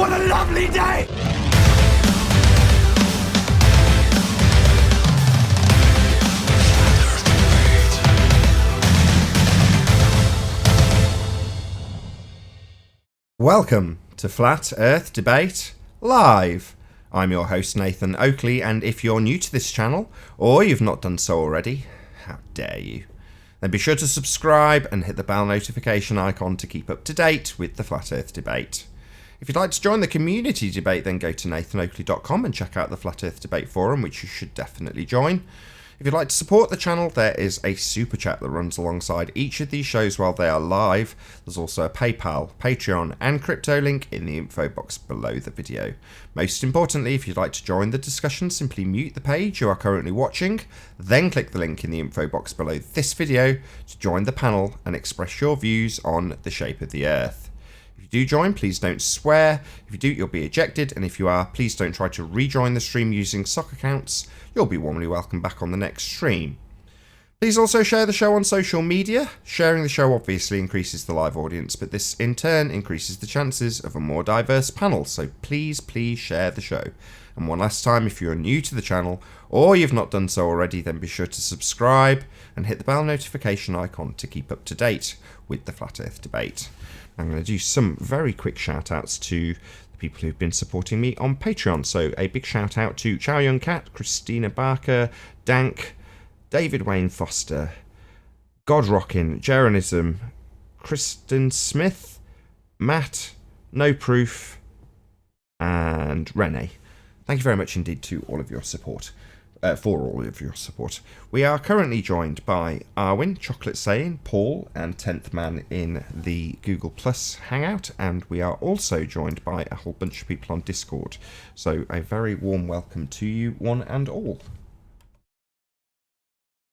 What a lovely day! Welcome to Flat Earth Debate Live. I'm your host Nathan Oakley, and if you're new to this channel, or you've not done so already, how dare you, then be sure to subscribe and hit the bell notification icon to keep up to date with the Flat Earth Debate. If you'd like to join the community debate, then go to nathanoakley.com and check out the Flat Earth Debate forum, which you should definitely join. If you'd like to support the channel, there is a super chat that runs alongside each of these shows while they are live. There's also a PayPal, Patreon and crypto link in the info box below the video. Most importantly, if you'd like to join the discussion, simply mute the page you are currently watching, then click the link in the info box below this video to join the panel and express your views on the shape of the Earth. If you do join, please don't swear. If you do, you'll be ejected, and if you are, please don't try to rejoin the stream using sock accounts. You'll be warmly welcome back on the next stream. Please also share the show on social media. Sharing the show obviously increases the live audience, but this in turn increases the chances of a more diverse panel, so please share the show. And one last time, if you're new to the channel, or you've not done so already, then be sure to subscribe and hit the bell notification icon to keep up to date with the Flat Earth Debate. I'm going to do some very quick shout outs to the people who've been supporting me on Patreon. So a big shout out to Chow Young Cat, Christina Barker, Dank, David Wayne Foster, Godrockin, Jeronism, Kristen Smith, Matt, No Proof, and Renee. Thank you very much indeed to all of your support. For all of your support. We are currently joined by Arwin, Chocolate Saying, Paul, and 10th Man in the Google Plus Hangout, and we are also joined by a whole bunch of people on Discord. So a very warm welcome to you, one and all.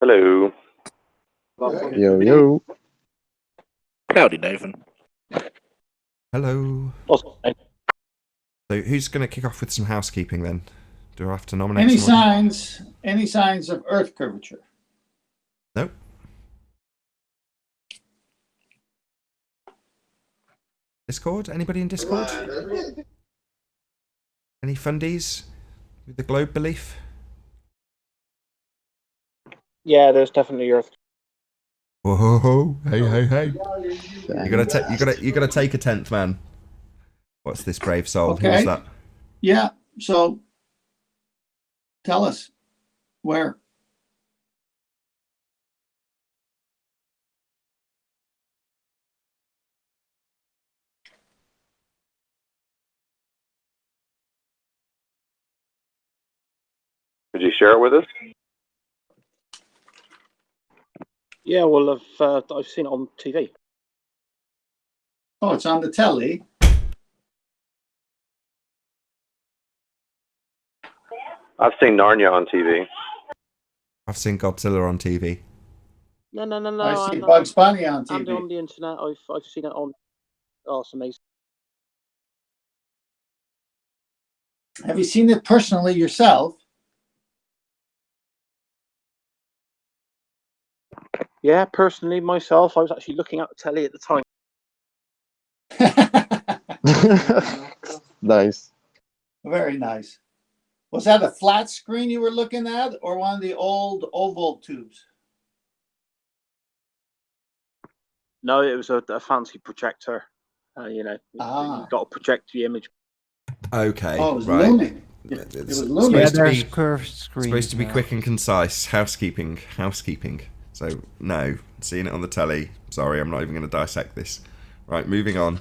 Hello. Yo. Howdy, Nathan. Hello. Awesome. So who's going to kick off with some housekeeping then? Do I have to nominate Any someone? signs of Earth curvature? Nope. Discord? Anybody in Discord? Any fundies with the globe belief? Yeah, there's definitely Earth. Whoa! Hey! You gotta take a 10th man. What's this brave soul? Okay. Who's that? Yeah. So tell us where. Could you share it with us? Yeah, well, I've seen it on TV. Oh, it's on the telly. I've seen Narnia on TV. I've seen Godzilla on TV. No. I see Bugs Bunny on And TV. on the internet, I've seen it on. Oh, it's amazing. Have you seen it personally yourself? Yeah, personally, myself, I was actually looking at the telly at the time. Nice. Very nice. Was that a flat screen you were looking at, or one of the old oval tubes? No, it was a fancy projector. You've got to project the image. Okay, Oh, it was right. looming. It's It was looming. supposed to be quick and concise. Housekeeping. So no, seeing it on the telly. Sorry, I'm not even going to dissect this. Right, moving on.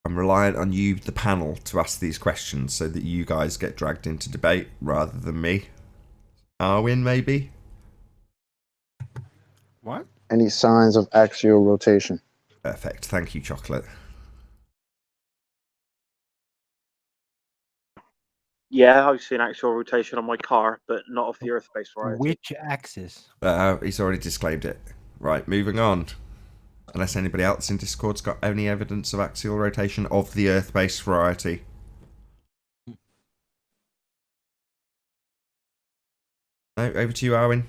I'm reliant on you, the panel, to ask these questions so that you guys get dragged into debate rather than me. Arwin, maybe? What? Any signs of axial rotation? Perfect. Thank you, Chocolate. Yeah, I've seen actual rotation on my car, but not of the Earth-based variety. Which axis? He's already disclaimed it. Right, moving on. Unless anybody else in Discord's got any evidence of axial rotation of the Earth-based variety. No, over to you, Arwin.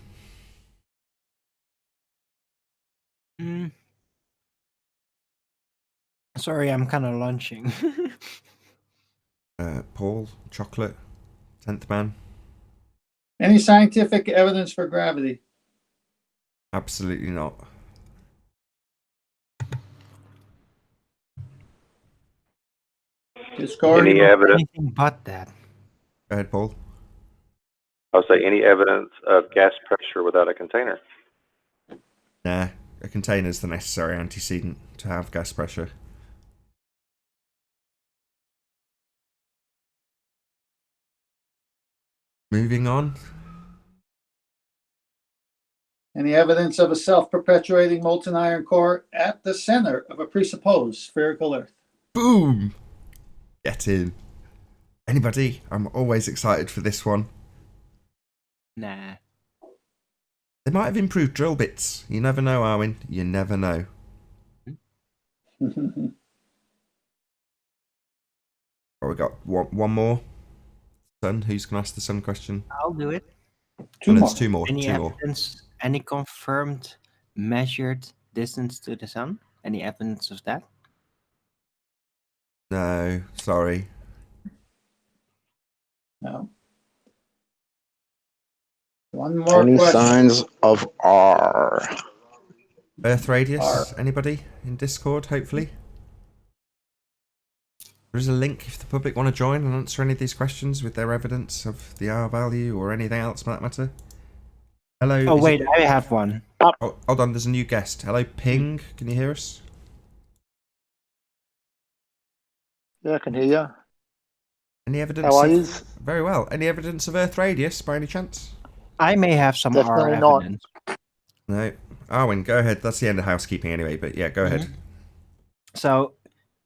Sorry, I'm kind of lunching. Paul, chocolate, 10th man. Any scientific evidence for gravity? Absolutely not. Discord? Any evidence? Anything but that. Go ahead, Paul. I'll say any evidence of gas pressure without a container. Nah, a container is the necessary antecedent to have gas pressure. Moving on. Any evidence of a self-perpetuating molten iron core at the center of a presupposed spherical Earth? Boom! Get in. Anybody? I'm always excited for this one. Nah. They might have improved drill bits. You never know, Arwin. You never know. Oh, we got one more. Sun, who's going to ask the sun question? I'll do it. Two more. There's two more. Any Two more. evidence, any confirmed measured distance to the sun? Any evidence of that? No, sorry. No. One more Any question. signs of R? Earth radius? R. Anybody in Discord, hopefully? There is a link if the public want to join and answer any of these questions with their evidence of the R value or anything else for that matter. Hello. Oh, is wait, it- I have one. Oh, hold on, there's a new guest. Hello, Ping. Can you hear us? Yeah, I can hear you. Any evidence? How are of- you? Very well. Any evidence of Earth radius by any chance? I may have some R Definitely not. evidence. No. Arwin, go ahead. That's the end of housekeeping anyway, but yeah, go ahead. So,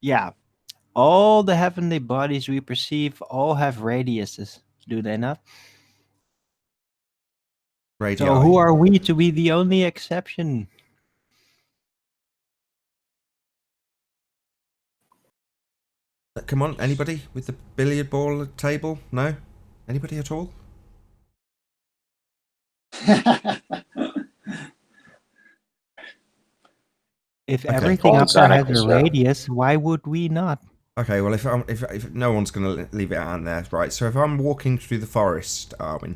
yeah, all the heavenly bodies we perceive all have radiuses, do they not? Radii. So who are we to be the only exception? Come on, anybody with the billiard ball table? No? Anybody at all? If Okay. everything Well, up there has exactly, a so- radius, why would we not? Okay, well, if no one's going to leave it out there, right? So if I'm walking through the forest, Arwin,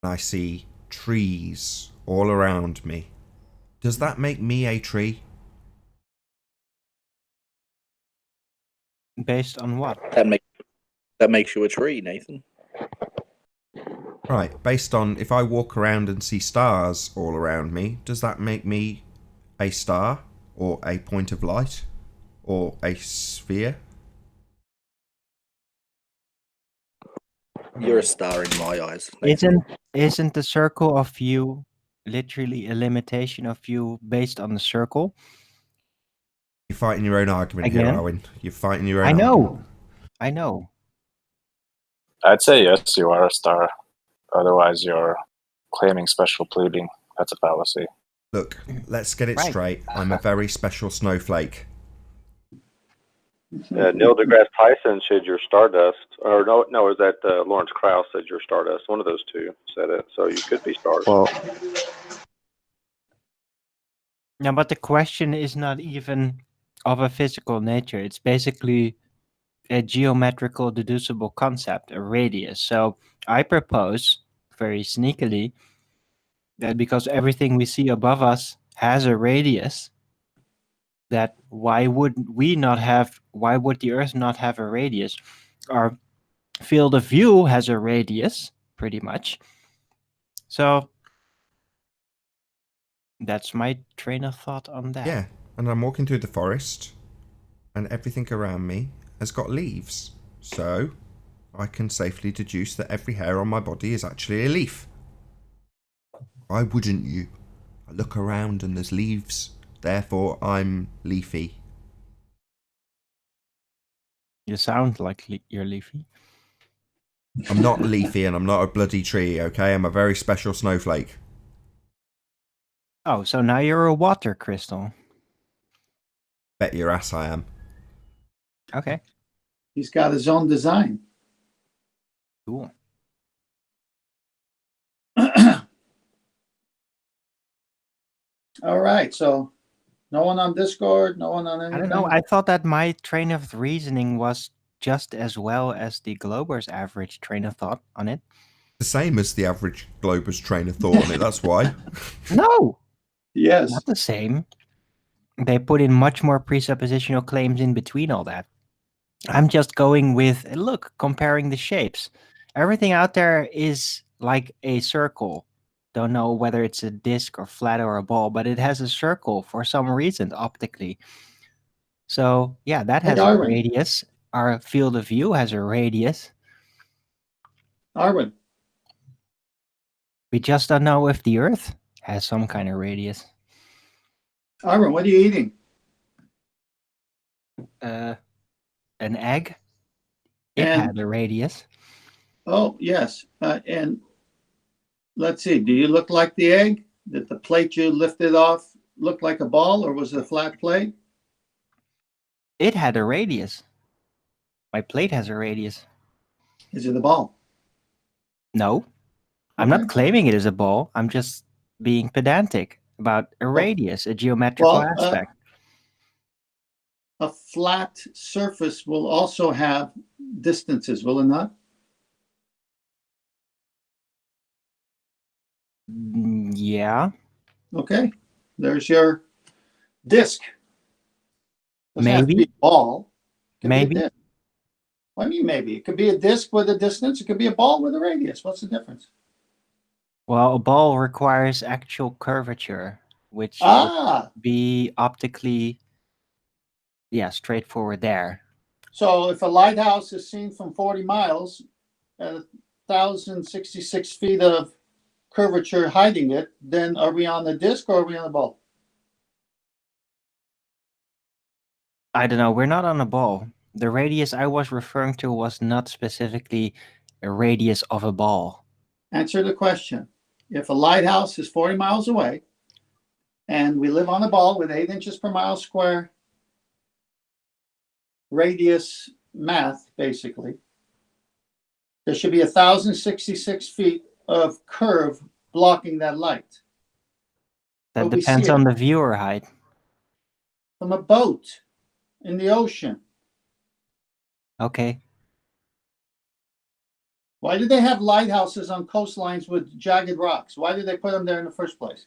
and I see trees all around me, does that make me a tree? Based on what? That makes you a tree, Nathan. Right, based on if I walk around and see stars all around me, does that make me a star or a point of light or a sphere? You're a star in my eyes, Nathan. Isn't the circle of view literally a limitation of view based on the circle? You're fighting your own argument Again? here, Arwin. You're fighting your own I argument. know. I know. I'd say yes, you are a star. Otherwise, you're claiming special pleading. That's a fallacy. Look, let's get it Right. straight. I'm a very special snowflake. Neil deGrasse Tyson said you're stardust, or no, is that Lawrence Krauss said you're stardust? One of those two said it, so you could be stars. Well, Yeah, but the question is not even of a physical nature. It's basically a geometrical deducible concept, a radius. So I propose, very sneakily, that because everything we see above us has a radius, that why would the Earth not have a radius? Our field of view has a radius, pretty much. So that's my train of thought on that. Yeah, and I'm walking through the forest, and everything around me has got leaves. So I can safely deduce that every hair on my body is actually a leaf. Why wouldn't you? I look around and there's leaves, therefore I'm leafy. You sound like you're leafy. I'm not leafy and I'm not a bloody tree, okay? I'm a very special snowflake. Oh, so now you're a water crystal. Bet your ass I am. Okay, He's got his own design. cool. All right, so No one on Discord? No one on I anything? don't know. I thought that my train of reasoning was just as well as the Glober's average train of thought on it. The same as the average Glober's train of thought on it, that's why. No, Yes. not the same. They put in much more presuppositional claims in between all that. I'm just going with, look, comparing the shapes. Everything out there is like a circle. Don't know whether it's a disc or flat or a ball, but it has a circle for some reason optically. So yeah, that has a Arwen. radius. Our field of view has a radius. Arwen. We just don't know if the Earth has some kind of radius. Arwen, what are you eating? An egg. It And- had a radius. Oh, yes. And let's see. Do you look like the egg? Did the plate you lifted off look like a ball, or was it a flat plate? It had a radius. My plate has a radius. Is it a ball? No. I'm Okay. not claiming it is a ball. I'm just being pedantic about a radius, a geometrical aspect. A flat surface will also have distances, will it not? Yeah. Okay. There's your disc. Doesn't have to be Maybe. a ball. It could be a Maybe. disc. What do you mean maybe? It could be a disc with a distance. It could be a ball with a radius. What's the difference? Well, a ball requires actual curvature, which would be optically, straightforward there. So if a lighthouse is seen from 40 miles at 1,066 feet of curvature hiding it, then are we on the disc or are we on the ball? I don't know. We're not on a ball. The radius I was referring to was not specifically a radius of a ball. Answer the question. If a lighthouse is 40 miles away and we live on a ball with 8 inches per mile square radius math, basically, there should be 1,066 feet of curve blocking that light. That depends on the viewer height. From a boat in the ocean. Okay. Why do they have lighthouses on coastlines with jagged rocks? Why did they put them there in the first place?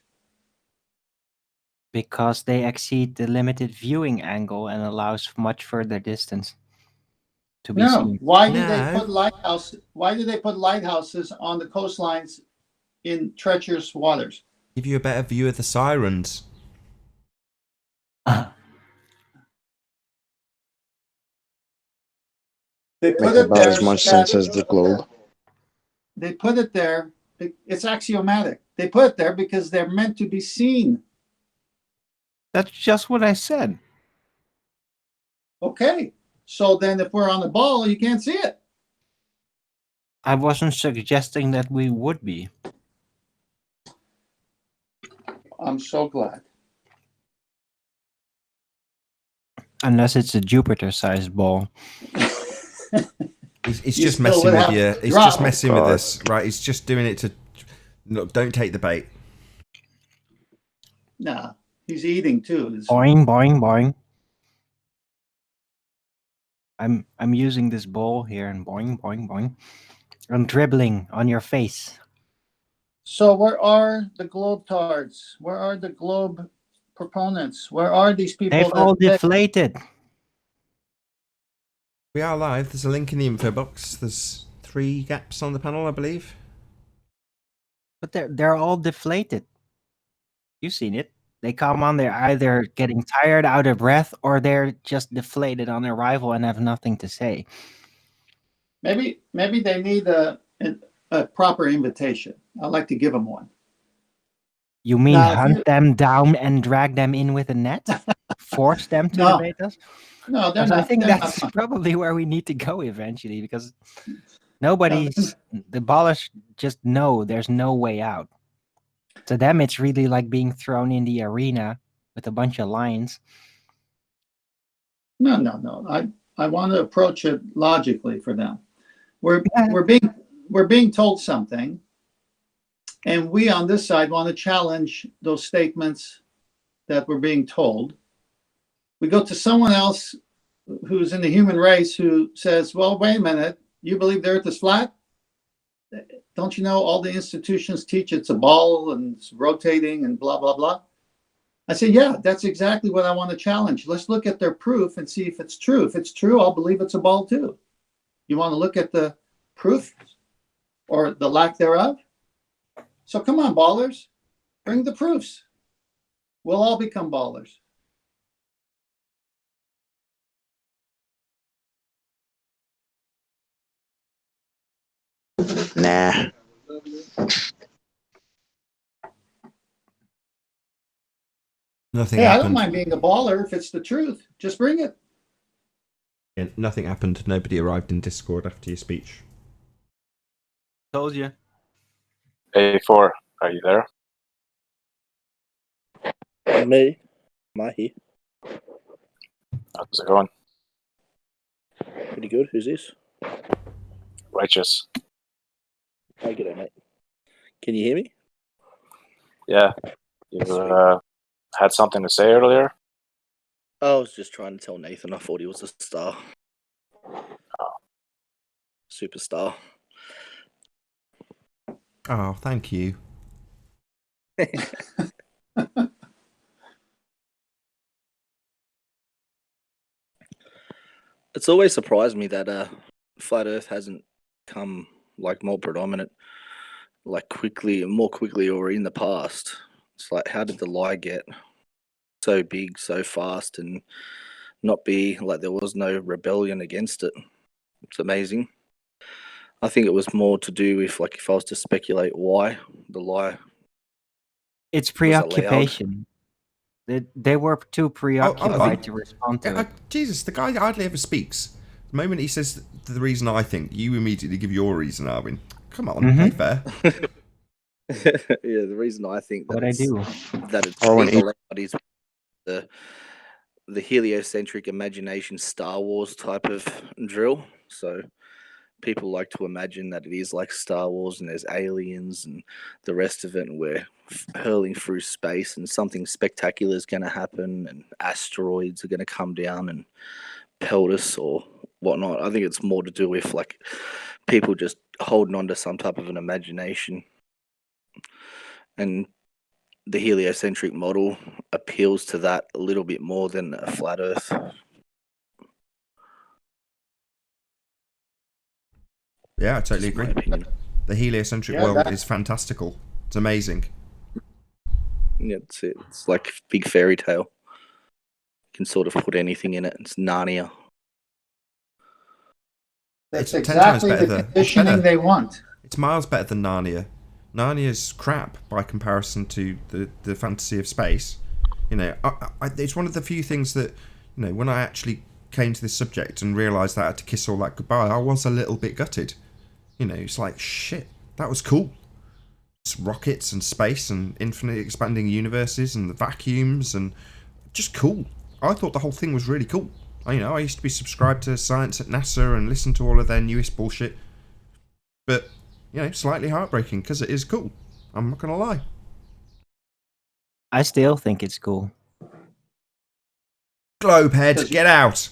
Because they exceed the limited viewing angle and allows much further distance to be seen. Why do they put lighthouses? Why do they put lighthouses on the coastlines in treacherous waters? Give you a better view of the sirens. They put Make it about there as much sense as the globe. They put it there. It's axiomatic. They put it there because they're meant to be seen. That's just what I said. Okay. So then if we're on the ball, you can't see it. I wasn't suggesting that we would be. I'm so glad. Unless it's a Jupiter-sized ball. It's just messing with you. It's just messing with us, right? It's just doing it to... Look, don't take the bait. Nah, he's eating too. Boing, boing, boing. I'm using this ball here and boing, boing, boing. I'm dribbling on your face. So where are the globetards? Where are the globe proponents? Where are these people? They've all deflated. We are live. There's a link in the info box. There's 3 gaps on the panel, I believe. But they're all deflated. You've seen it. They come on, they're either getting tired, out of breath, or they're just deflated on arrival and have nothing to say. Maybe they need a proper invitation. I'd like to give them one. You mean hunt them down and drag them in with a net? Force them to debate us? No, they're not. I think that's probably where we need to go eventually, because the ballers just know there's no way out. To them, it's really like being thrown in the arena with a bunch of lions. No. I want to approach it logically for them. We're being told something, and we on this side want to challenge those statements that we're being told. We go to someone else who's in the human race who says, well, wait a minute, you believe the earth is flat? Don't you know all the institutions teach it's a ball and it's rotating and blah, blah, blah? I say, yeah, that's exactly what I want to challenge. Let's look at their proof and see if it's true. If it's true, I'll believe it's a ball too. You want to look at the proof or the lack thereof? So come on, ballers, bring the proofs. We'll all become ballers. Nah. Nothing Hey, I happened. don't mind being a baller if it's the truth. Just bring it. Yeah, nothing happened. Nobody arrived in Discord after your speech. Told you. A4, are you there? Me? Am I here? How's it going? Pretty good. Who's this? Righteous. Hey, g'day, mate. Can you hear me? Yeah. You had something to say earlier? I was just trying to tell Nathan I thought he was a star. Oh. Superstar. Oh, thank you. It's always surprised me that flat Earth hasn't come like more predominant, like more quickly, or in the past. It's like, how did the lie get so big so fast and not be like there was no rebellion against it? It's amazing. I think it was more to do with, like, if I was to speculate why the lie. It's preoccupation. They were too preoccupied to respond to it. Jesus, the guy hardly ever speaks. The moment he says the reason I think, you immediately give your reason, Arvin. Come on, play fair. Yeah, the reason I think that it's being allowed is the heliocentric imagination Star Wars type of drill. So people like to imagine that it is like Star Wars and there's aliens and the rest of it, and we're hurling through space and something spectacular is going to happen and asteroids are going to come down and pelt us or whatnot. I think it's more to do with, like, people just holding on to some type of an imagination, and the heliocentric model appeals to that a little bit more than a flat Earth. Yeah, I totally agree. The heliocentric world is fantastical. It's amazing. Yeah, it's it. It's like big fairy tale. You can sort of put anything in it. It's Narnia. That's exactly the conditioning they want. It's miles better than Narnia. Narnia's crap by comparison to the fantasy of space. You know, it's one of the few things that, you know, when I actually came to this subject and realised that I had to kiss all that goodbye, I was a little bit gutted. You know, it's like, shit, that was cool. It's rockets and space and infinite expanding universes and the vacuums and just cool. I thought the whole thing was really cool. You know, I used to be subscribed to Science at NASA and listen to all of their newest bullshit. But, you know, slightly heartbreaking because it is cool. I'm not going to lie. I still think it's cool. Globehead, get out!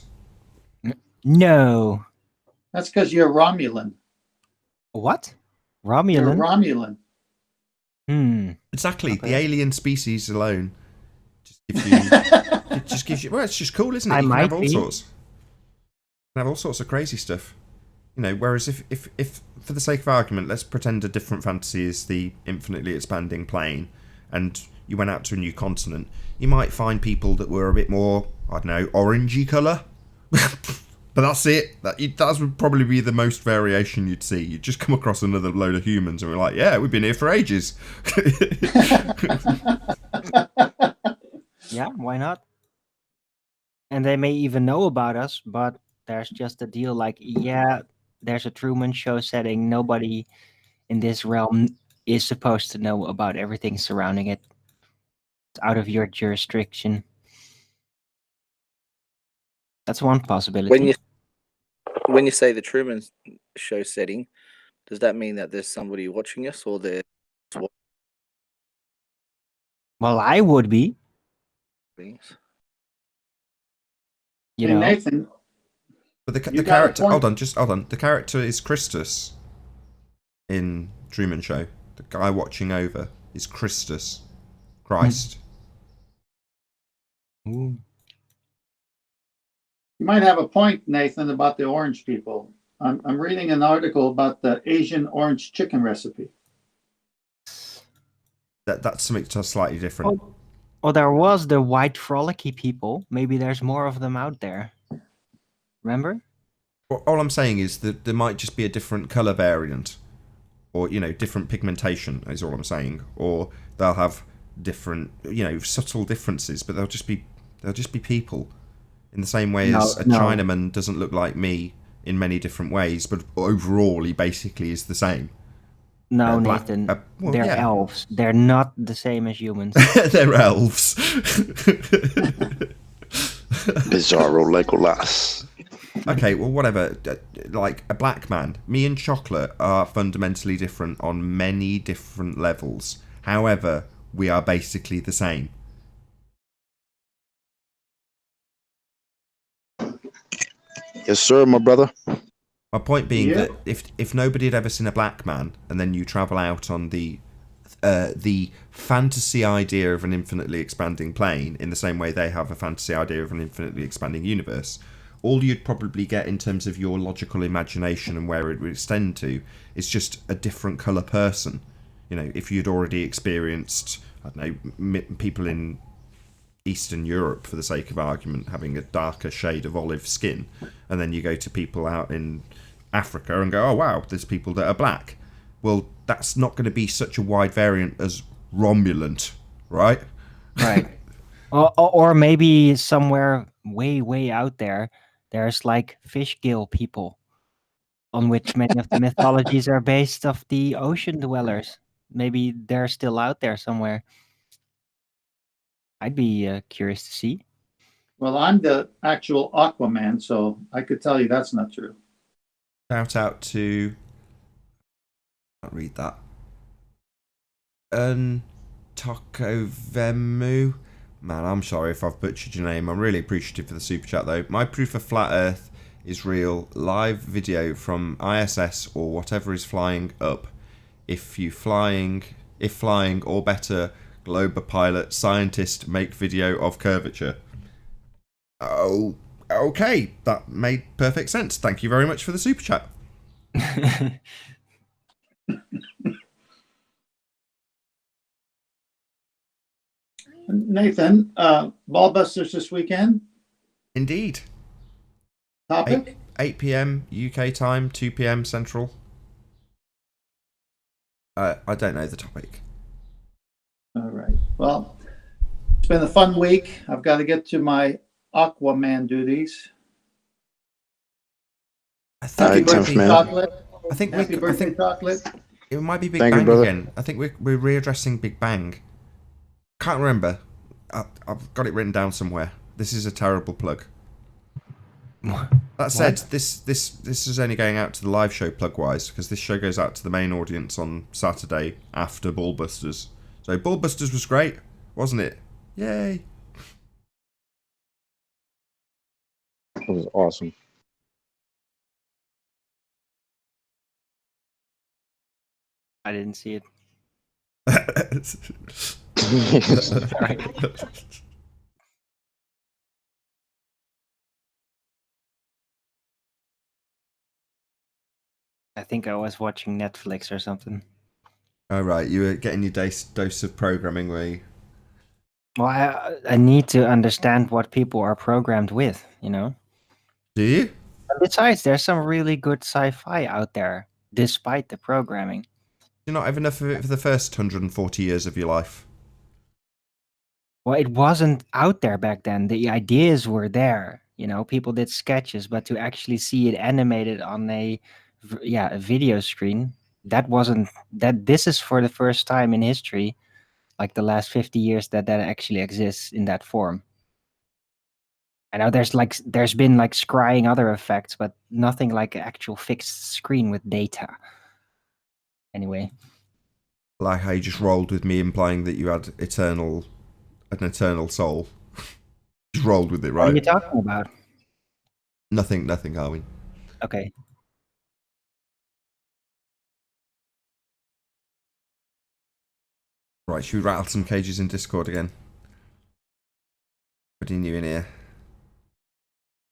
No. That's because you're Romulan. What? Romulan? You're Romulan. Exactly. Okay. The alien species alone just gives you. Well, it's just cool, isn't it? You can have all sorts. You can have all sorts of crazy stuff. You know, whereas if for the sake of argument, let's pretend a different fantasy is the infinitely expanding plane, and you went out to a new continent, you might find people that were a bit more, I don't know, orangey colour. But that's it. That would probably be the most variation you'd see. You'd just come across another load of humans and we're like, yeah, we've been here for ages. Yeah, why not? And they may even know about us, but there's just a deal like, yeah, there's a Truman Show setting. Nobody in this realm is supposed to know about everything surrounding it. It's out of your jurisdiction. That's one possibility. When you say the Truman Show setting, does that mean that there's somebody watching us, or there's? Well, I would be. You Hey, know, Nathan, But the You got a character, point. hold on. The character is Christus in Truman Show. The guy watching over is Christus, Christ. Ooh. you might have a point, Nathan, about the orange people. I'm reading an article about the Asian orange chicken recipe. That's something slightly different. Well, there was the white frolicky people. Maybe there's more of them out there. Remember? Well, all I'm saying is that there might just be a different color variant, or different pigmentation. Is all I'm saying. Or they'll have different, subtle differences, but they'll just be people. In the same way as a Chinaman doesn't look like me in many different ways, but overall he basically is the same. No, Nathan. They're elves. They're not the same as humans. They're elves. Bizarro Legolas. Okay, well, whatever. Like a black man, me and chocolate are fundamentally different on many different levels. However, we are basically the same. Yes, sir, my brother. My point being that if nobody had ever seen a black man, and then you travel out on the fantasy idea of an infinitely expanding plane, in the same way they have a fantasy idea of an infinitely expanding universe, all you'd probably get in terms of your logical imagination and where it would extend to is just a different colour person. If you'd already experienced, I don't know, people in Eastern Europe, for the sake of argument, having a darker shade of olive skin, and then you go to people out in Africa and go, oh wow, there's people that are black. Well, that's not going to be such a wide variant as Romulant, right? Right. Or maybe somewhere way out there, there's like fish gill people, on which many of the mythologies are based of the ocean dwellers. Maybe they're still out there somewhere. I'd be curious to see. Well, I'm the actual Aquaman, so I could tell you that's not true. Shout out to... I'll read that. Takovemu. Man, I'm sorry if I've butchered your name. I'm really appreciative for the super chat though. My proof of flat Earth is real. Live video from ISS or whatever is flying up. If flying, or better, Globe pilot, scientist make video of curvature. Oh, okay. That made perfect sense. Thank you very much for the super chat. Nathan, Ballbusters this weekend? Indeed. Topic? 8 p.m. UK time, 2 p.m. Central. I don't know the topic. All right. Well, it's been a fun week. I've got to get to my Aquaman duties. Happy birthday, chocolate. Happy birthday, chocolate. It might be Big Bang again. I think we're readdressing Big Bang. Can't remember. I've got it written down somewhere. This is a terrible plug. That said, this is only going out to the live show plug-wise, because this show goes out to the main audience on Saturday after Ballbusters. So Ballbusters was great, wasn't it? Yay! It was awesome. I didn't see it. I think I was watching Netflix or something. Oh, right. You were getting your dose of programming, were you? Well, I need to understand what people are programmed with, Do you? And besides, there's some really good sci-fi out there, despite the programming. You're not have enough of it for the first 140 years of your life. Well, it wasn't out there back then. The ideas were there. People did sketches, but to actually see it animated on a video screen, this is for the first time in history, like the last 50 years, that actually exists in that form. I know there's been scrying other effects, but nothing like an actual fixed screen with data. Anyway. Like how you just rolled with me implying that you had an eternal soul. Just rolled with it, What are right? you talking about? Nothing, Arwin. Okay. Right, should we rattle some cages in Discord again? Putting new in here.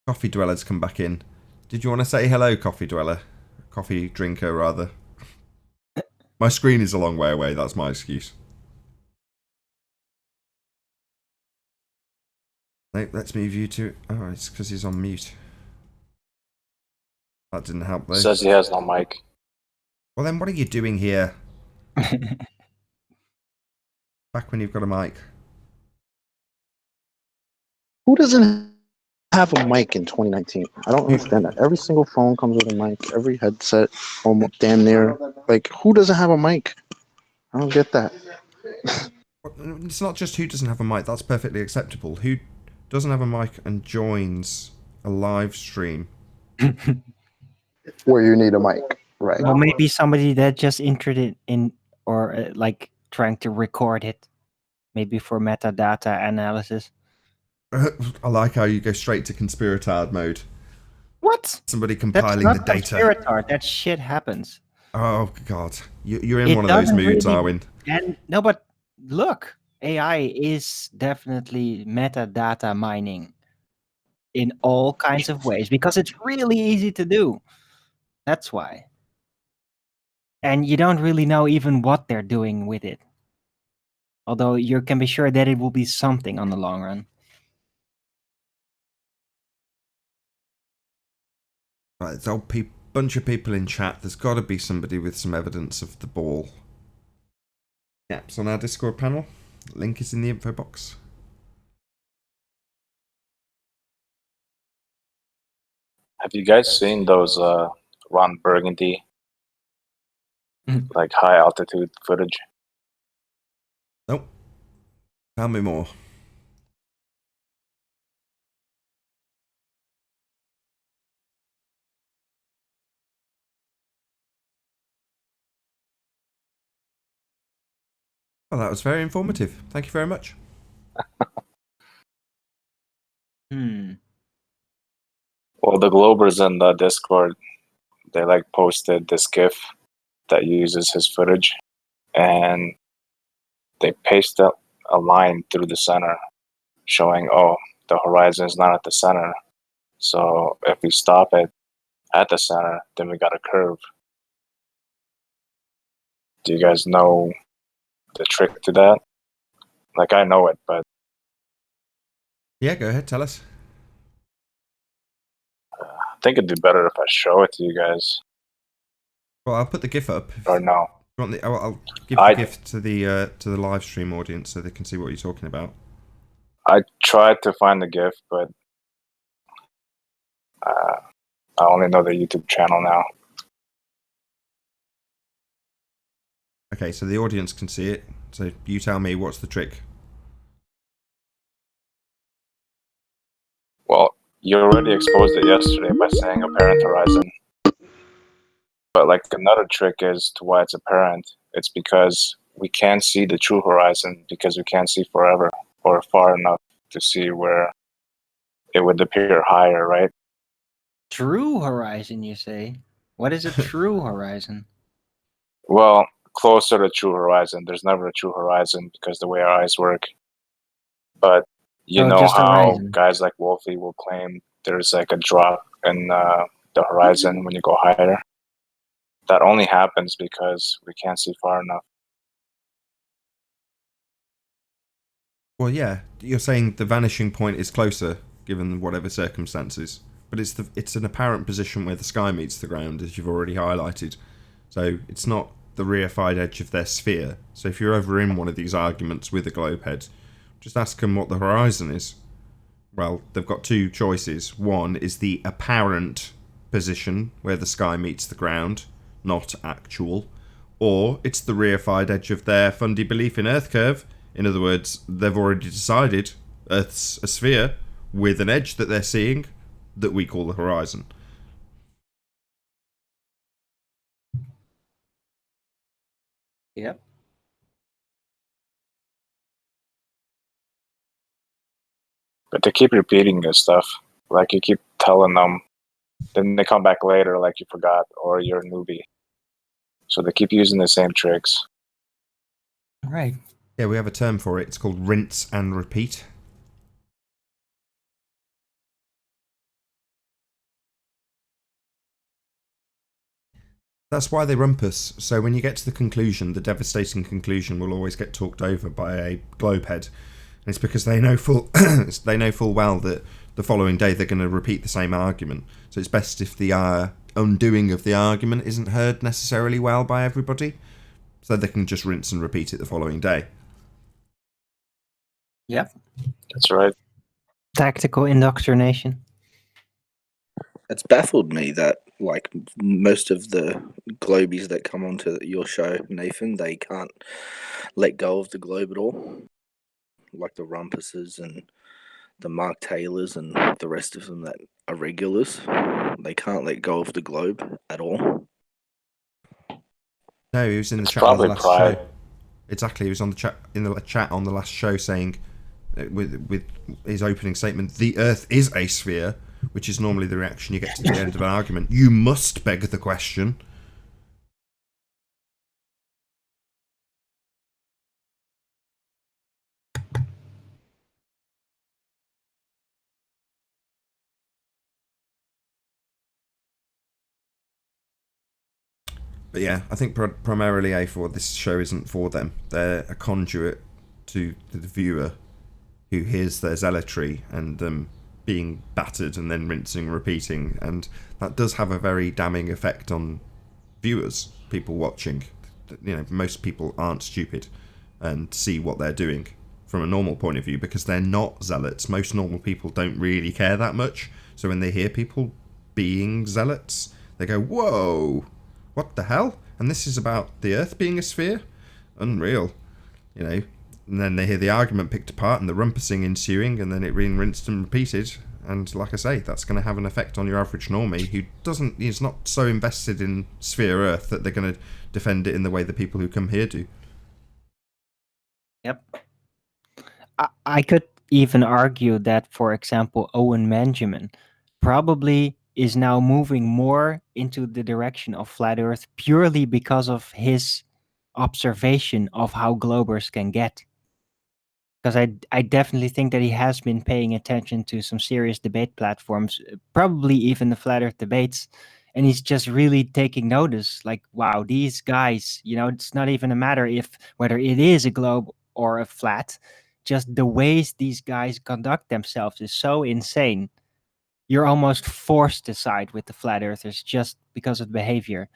Coffee Dweller's come back in. Did you want to say hello, Coffee Dweller? Coffee drinker, rather. My screen is a long way away, that's my excuse. Nope, let's move you to... Oh, it's because he's on mute. That didn't help, though. Says he has no mic. Well, then what are you doing here? Back when you've got a mic. Who doesn't have a mic in 2019? I don't understand that. Every single phone comes with a mic. Every headset, almost damn near. Like, who doesn't have a mic? I don't get that. It's not just who doesn't have a mic. That's perfectly acceptable. Who doesn't have a mic and joins a live stream? Where you need a mic, right? Well, maybe somebody that just entered it in, or like trying to record it, maybe for metadata analysis. I like how you go straight to conspiratard mode. What? Somebody That's compiling not the data. conspiratard. That shit happens. Oh, God. You're in It one of those doesn't moods, really- Arwin. And no, but look, AI is definitely metadata mining in all kinds of ways because it's really easy to do. That's why. And you don't really know even what they're doing with it. Although you can be sure that it will be something on the long run. Right, there's a bunch of people in chat. There's got to be somebody with some evidence of the ball. Yeah, it's on our Discord panel. Link is in the info box. Have you guys seen those Ron Burgundy, like high altitude footage? Nope. Tell me more. Well, that was very informative. Thank you very much. Well, the Globers in the Discord, they like posted this GIF that uses his footage, and they pasted a line through the center showing, oh, the horizon is not at the center. So if we stop it at the center, then we got a curve. Do you guys know the trick to that? Like, I know it, but... Yeah, go ahead, tell us. I think it'd be better if I show it to you guys. Well, I'll put the GIF up. Or no. I'll give the GIF to the live stream audience so they can see what you're talking about. I tried to find the GIF, but I only know the YouTube channel now. Okay, so the audience can see it. So you tell me, what's the trick? Well, you already exposed it yesterday by saying apparent horizon. But like another trick is to why it's apparent. It's because we can't see the true horizon because we can't see forever or far enough to see where it would appear higher, right? True horizon, you say? What is a true horizon? Well, closer to true horizon. There's never a true horizon because the way our eyes work. But you know how horizon. guys like Wolfie will claim there's like a drop in the horizon when you go higher. That only happens because we can't see far enough. Well, yeah, you're saying the vanishing point is closer given whatever circumstances, but it's an apparent position where the sky meets the ground, as you've already highlighted. So it's not the reified edge of their sphere. So if you're ever in one of these arguments with a globe head, just ask them what the horizon is. Well, they've got two choices. One is the apparent position where the sky meets the ground, not actual, or it's the reified edge of their fundy belief in Earth curve. In other words, they've already decided Earth's a sphere with an edge that they're seeing that we call the horizon. Yep. But they keep repeating this stuff. Like you keep telling them, then they come back later like you forgot or you're a newbie. So they keep using the same tricks. Right. Yeah, we have a term for it. It's called rinse and repeat. That's why they rumpus. So when you get to the conclusion, the devastating conclusion will always get talked over by a globehead. And it's because they know full well that the following day they're going to repeat the same argument. So it's best if the undoing of the argument isn't heard necessarily well by everybody, so they can just rinse and repeat it the following day. Yep. That's right. Tactical indoctrination. It's baffled me that like most of the globies that come onto your show, Nathan, they can't let go of the globe at all. Like the Rumpuses and the Mark Taylors and the rest of them that are regulars, they can't let go of the globe at all. No, he was in the It's chat on the probably last pride. show. Exactly, he was on the chat on the last show saying, with his opening statement, "The Earth is a sphere," which is normally the reaction you get to the end of an argument. You must beg the question. But yeah, I think primarily A4, this show isn't for them. They're a conduit to the viewer who hears their zealotry and them being battered and then rinsing and repeating. And that does have a very damning effect on viewers, people watching. You know, most people aren't stupid and see what they're doing from a normal point of view because they're not zealots. Most normal people don't really care that much. So when they hear people being zealots, they go, whoa, what the hell? And this is about the Earth being a sphere? Unreal. You know, and then they hear the argument picked apart and the rumpusing ensuing, and then it being rinsed and repeated. And like I say, that's going to have an effect on your average normie who is not so invested in sphere Earth that they're going to defend it in the way the people who come here do. Yep. I could even argue that, for example, Owen Benjamin probably is now moving more into the direction of flat Earth purely because of his observation of how globers can get. Because I definitely think that he has been paying attention to some serious debate platforms, probably even the flat Earth debates, and he's just really taking notice. Like, wow, these guys, it's not even a matter if whether it is a globe or a flat. Just the ways these guys conduct themselves is so insane. You're almost forced to side with the flat earthers just because of behavior.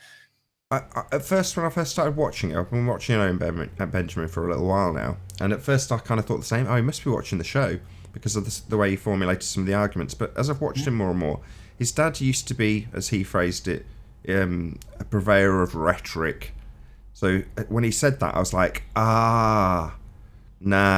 At first, when I first started watching it, I've been watching Owen Benjamin for a little while now, and at first I kind of thought the same. Oh, he must be watching the show because of the way he formulated some of the arguments. But as I've watched him more and more, his dad used to be, as he phrased it, a purveyor of rhetoric. So when he said that, I was like, nah,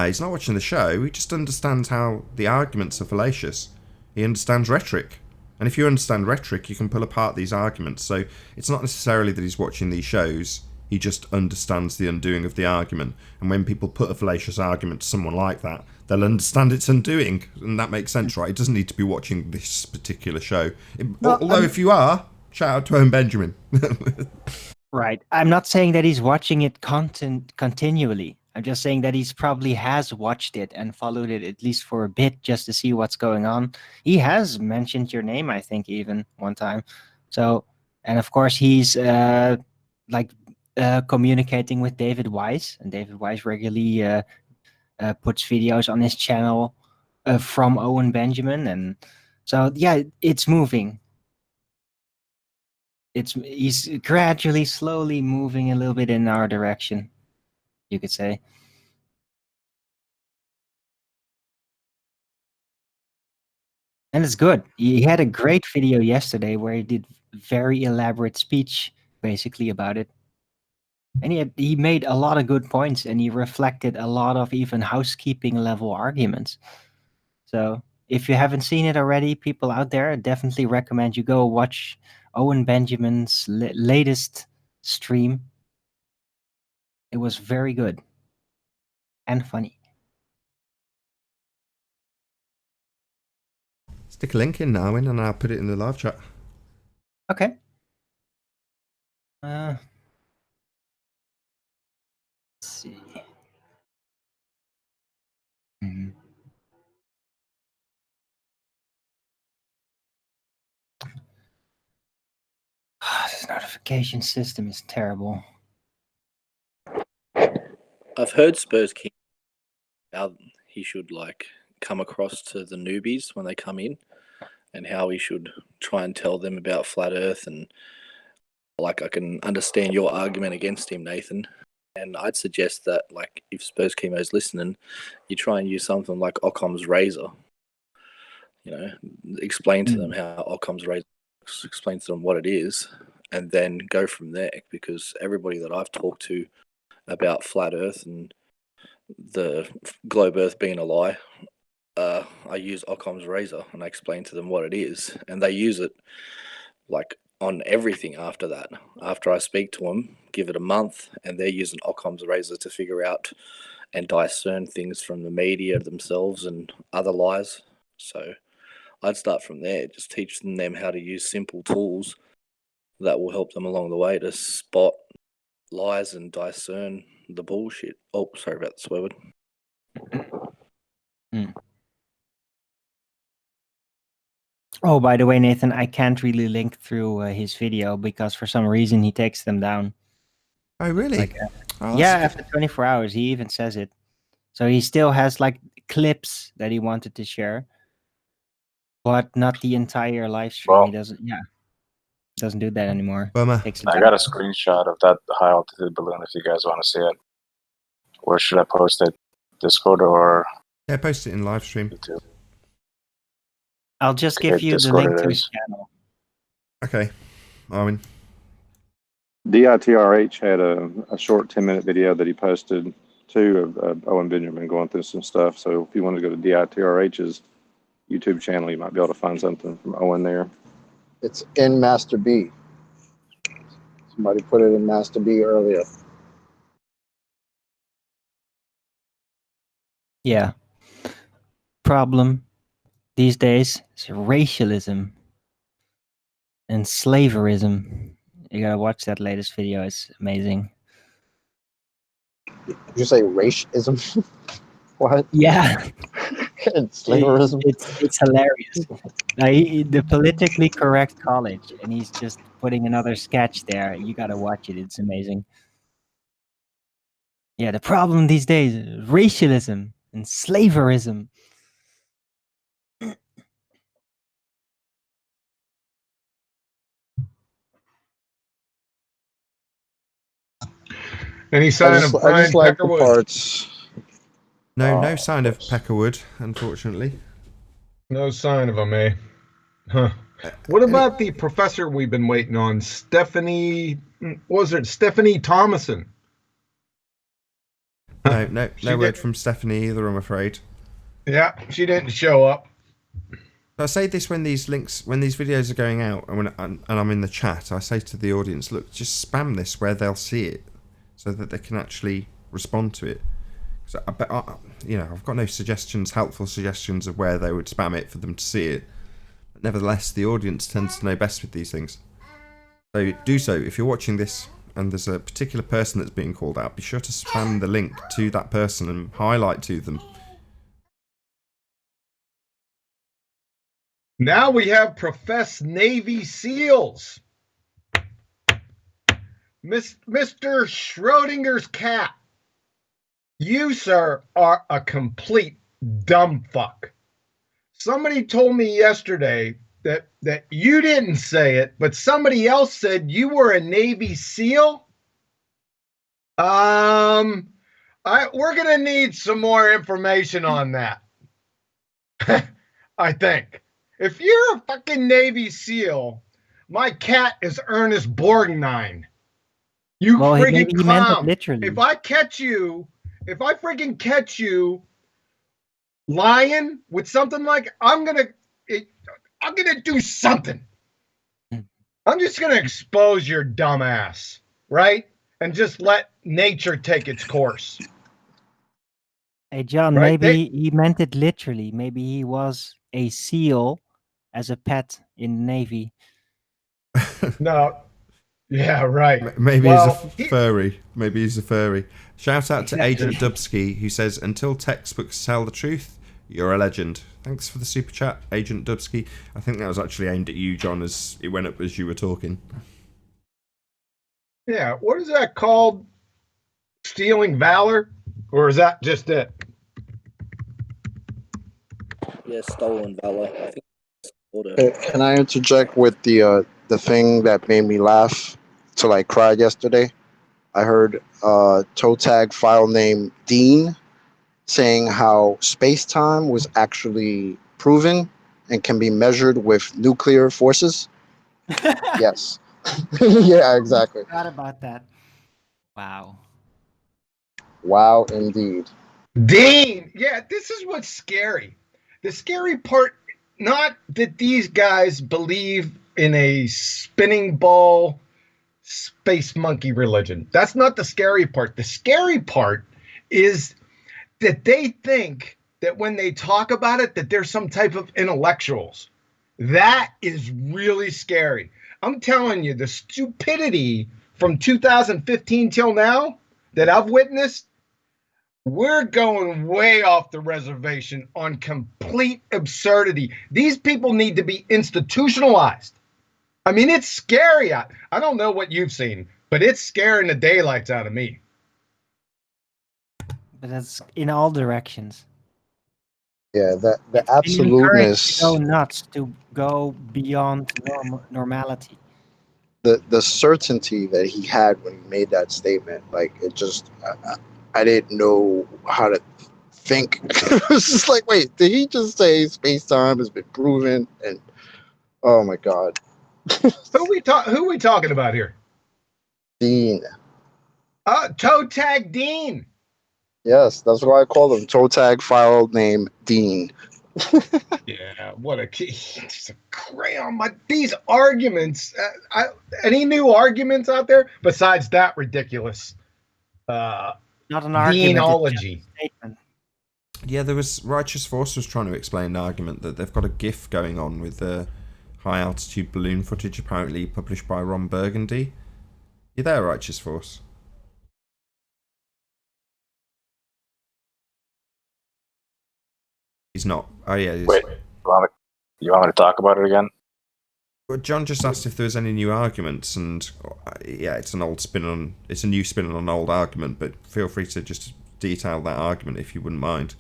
he's not watching the show. He just understands how the arguments are fallacious. He understands rhetoric. And if you understand rhetoric, you can pull apart these arguments. So it's not necessarily that he's watching these shows. He just understands the undoing of the argument. And when people put a fallacious argument to someone like that, they'll understand its undoing. And that makes sense, right? It doesn't need to be watching this particular show. Although if you are, shout out to Owen Benjamin. Right. I'm not saying that he's watching it continually. I'm just saying that he's probably has watched it and followed it at least for a bit just to see what's going on. He has mentioned your name, I think, even one time. So, and of course, he's communicating with David Wise, and David Wise regularly puts videos on his channel from Owen Benjamin, and so yeah, it's moving. He's gradually, slowly moving a little bit in our direction, you could say. And it's good. He had a great video yesterday where he did very elaborate speech, basically, about it. And he made a lot of good points, and he reflected a lot of even housekeeping level arguments. So if you haven't seen it already, people out there, I definitely recommend you go watch Owen Benjamin's latest stream. It was very good and funny. Stick a link in, Narwin, and I'll put it in the live chat. Okay. Let's see. This notification system is terrible. I've heard Spurs King how he should like come across to the newbies when they come in, and how he should try and tell them about flat Earth. And like, I can understand your argument against him, Nathan. And I'd suggest that, like, if Spurs Chemo's listening, you try and use something like Occam's razor. You know, explain to them how Occam's razor works, explain to them what it is, and then go from there. Because everybody that I've talked to about flat Earth and the globe Earth being a lie, I use Occam's razor and I explain to them what it is, and they use it like on everything after that. After I speak to them, give it a month, and they're using Occam's razor to figure out and discern things from the media themselves and other lies. So I'd start from there, just teaching them how to use simple tools that will help them along the way to spot lies and discern the bullshit. Oh, sorry about the swear word. Oh, by the way, Nathan, I can't really link through his video because for some reason he takes them down. Oh, really? Like, Oh, yeah, after 24 hours, he even says it. So he still has like clips that he wanted to share, but not the entire live stream. Well, He doesn't do that anymore. Bummer. I got a screenshot of that high altitude balloon if you guys want to see it. Where should I post it? Discord or Yeah, post it in live stream. YouTube? I'll just Okay, give you the Discord link it to his is. channel. Okay, Arwen. DITRH had a short 10-minute video that he posted too of Owen Benjamin going through some stuff. So if you want to go to DITRH's YouTube channel, you might be able to find something from Owen there. It's in Master B. Somebody put it in Master B earlier. Yeah. Problem these days is racialism and slaverism. You gotta watch that latest video. It's amazing. Did you say racism? What? Yeah. And slaverism? It's hilarious. The politically correct college, and he's just putting another sketch there. You gotta watch it. It's amazing. Yeah, the problem these days is racialism and slaverism. Any sign of Brian I just like the Peckerwood? parts. No sign of Peckerwood, unfortunately. No sign of him, eh? Huh. What about the professor we've been waiting on, Stephanie? Was it Stephanie Thomason? No word from Stephanie either, I'm afraid. Yeah, she didn't show up. I say this when these videos are going out, and I'm in the chat. I say to the audience, look, just spam this where they'll see it, so that they can actually respond to it. So I've got no helpful suggestions of where they would spam it for them to see it. But nevertheless, the audience tends to know best with these things. So do so. If you're watching this and there's a particular person that's being called out, be sure to spam the link to that person and highlight to them. Now we have professed Navy SEALs. Mr. Schrodinger's cat. You, sir, are a complete dumb fuck. Somebody told me yesterday that you didn't say it, but somebody else said you were a Navy SEAL. We're gonna need some more information on that. I think. If you're a fucking Navy SEAL, my cat is Ernest Borgnine. You friggin' clown. He meant it literally. If I freaking catch you lying with something like, I'm gonna do something. I'm just gonna expose your dumb ass, right? And just let nature take its course. Hey, John, right? Maybe he meant it literally. Maybe he was a SEAL as a pet in the Navy. No. Yeah, right. Maybe he's a furry. Maybe he's a furry. Shout out to Agent Dubsky, who says, "Until textbooks tell the truth, you're a legend." Thanks for the super chat, Agent Dubsky. I think that was actually aimed at you, John, as it went up as you were talking. Yeah, what is that called? Stealing valor? Or is that just it? Yeah, stolen valor. I think. Can I interject with the thing that made me laugh till I cried yesterday? I heard toe tag file name Dean saying how space-time was actually proven and can be measured with nuclear forces. Yes. Yeah, exactly. I forgot about that. Wow. Wow, indeed. Dean! Yeah, this is what's scary. The scary part, not that these guys believe in a spinning ball space monkey religion. That's not the scary part. The scary part is that they think that when they talk about it, that they're some type of intellectuals. That is really scary. I'm telling you, the stupidity from 2015 till now that I've witnessed, we're going way off the reservation on complete absurdity. These people need to be institutionalized. I mean, it's scary. I don't know what you've seen, but it's scaring the daylights out of me. But that's in all directions. Yeah, the absoluteness. Go nuts, to go beyond normality. The certainty that he had when he made that statement, like it just, I didn't know how to think. It was just like, wait, did he just say space time has been proven? And oh my god, Who we talking about here? Dean. Toe tag Dean. Yes, that's what I call him. Toe tag file name Dean. Yeah, what a just a crayon. These arguments. Any new arguments out there besides that ridiculous? Not an argument. Deanology. Yeah, there was Righteous Force was trying to explain the argument that they've got a GIF going on with the high altitude balloon footage, apparently published by Ron Burgundy. You there, Righteous Force? He's not. Oh yeah. Wait, you want me to talk about it again? Well, John just asked if there was any new arguments, and yeah, it's a new spin on an old argument. But feel free to just detail that argument if you wouldn't mind.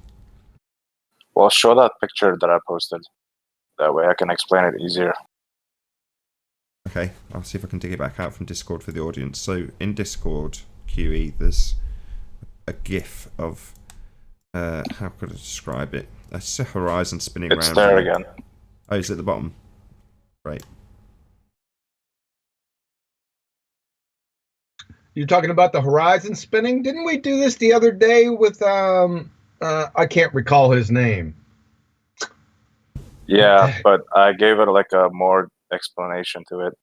Well, show that picture that I posted. That way I can explain it easier. Okay, I'll see if I can dig it back out from Discord for the audience. So in Discord, QE, there's a GIF of how could I describe it? A horizon spinning around. It's there again. Oh, is it at the bottom? Right. You're talking about the horizon spinning? Didn't we do this the other day with I can't recall his name. Yeah, but I gave it like a more explanation to it.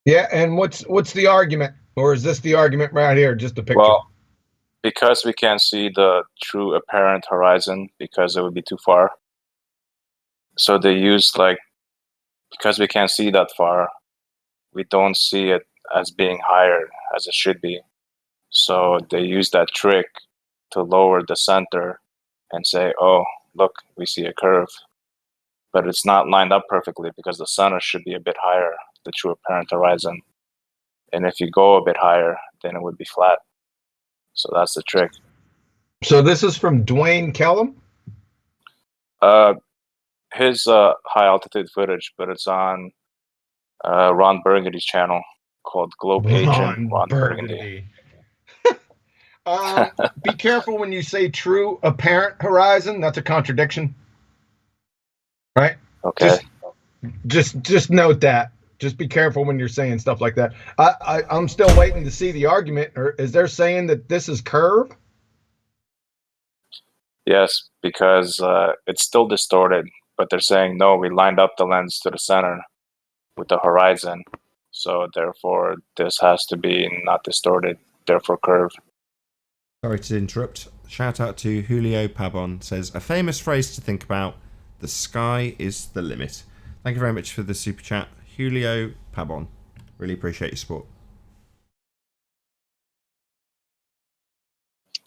Yeah, and what's the argument? Or is this the argument right here, just a picture? Well, because we can't see the true apparent horizon because it would be too far. So they use because we can't see that far, we don't see it as being higher as it should be. So they use that trick to lower the center and say, oh, look, we see a curve. But it's not lined up perfectly because the center should be a bit higher, the true apparent horizon. And if you go a bit higher, then it would be flat. So that's the trick. So this is from Dwayne Kellum? His high altitude footage, but it's on Ron Burgundy's channel called Globe Agent Ron Burgundy. Be careful when you say true apparent horizon. That's a contradiction. Right? Okay. Just note that. Just be careful when you're saying stuff like that. I'm still waiting to see the argument. Or is there saying that this is curve? Yes, because it's still distorted, but they're saying, no, we lined up the lens to the center with the horizon. So therefore, this has to be not distorted, therefore curved. Sorry to interrupt. shout out to Julio Pabon, says, a famous phrase to think about, the sky is the limit. Thank you very much for the super chat, Julio Pabon. Really appreciate your support.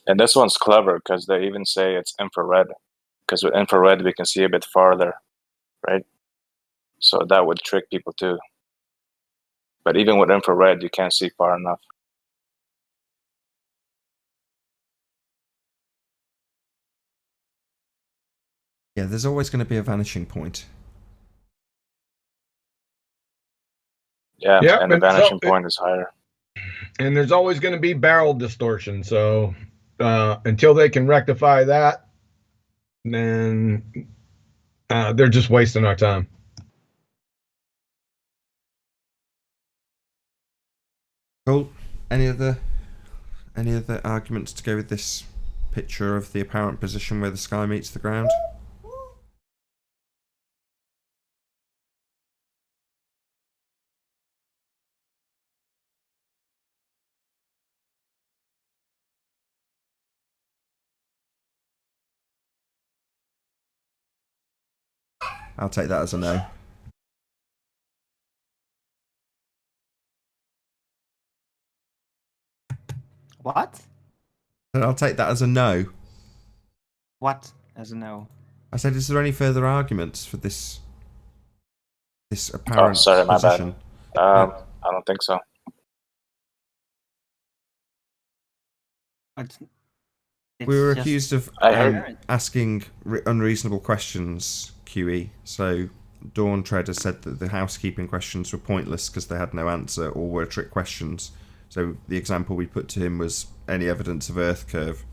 And this one's clever because they even say it's infrared. Because with infrared, we can see a bit farther, right? So that would trick people too. But even with infrared, you can't see far enough. Yeah, there's always going to be a vanishing point. Yeah, yep, and the vanishing point is higher. And there's always going to be barrel distortion. So until they can rectify that, then they're just wasting our time. Cool. Any other arguments to go with this picture of the apparent position where the sky meets the ground? I'll take that as a no. What? I'll take that as a no. What as a no? I said, is there any further arguments for this apparent sorry, my position? Bad. I don't think so. We were accused of asking unreasonable questions, QE. So Dawn Treader said that the housekeeping questions were pointless because they had no answer or were trick questions. So the example we put to him was any evidence of Earth curve.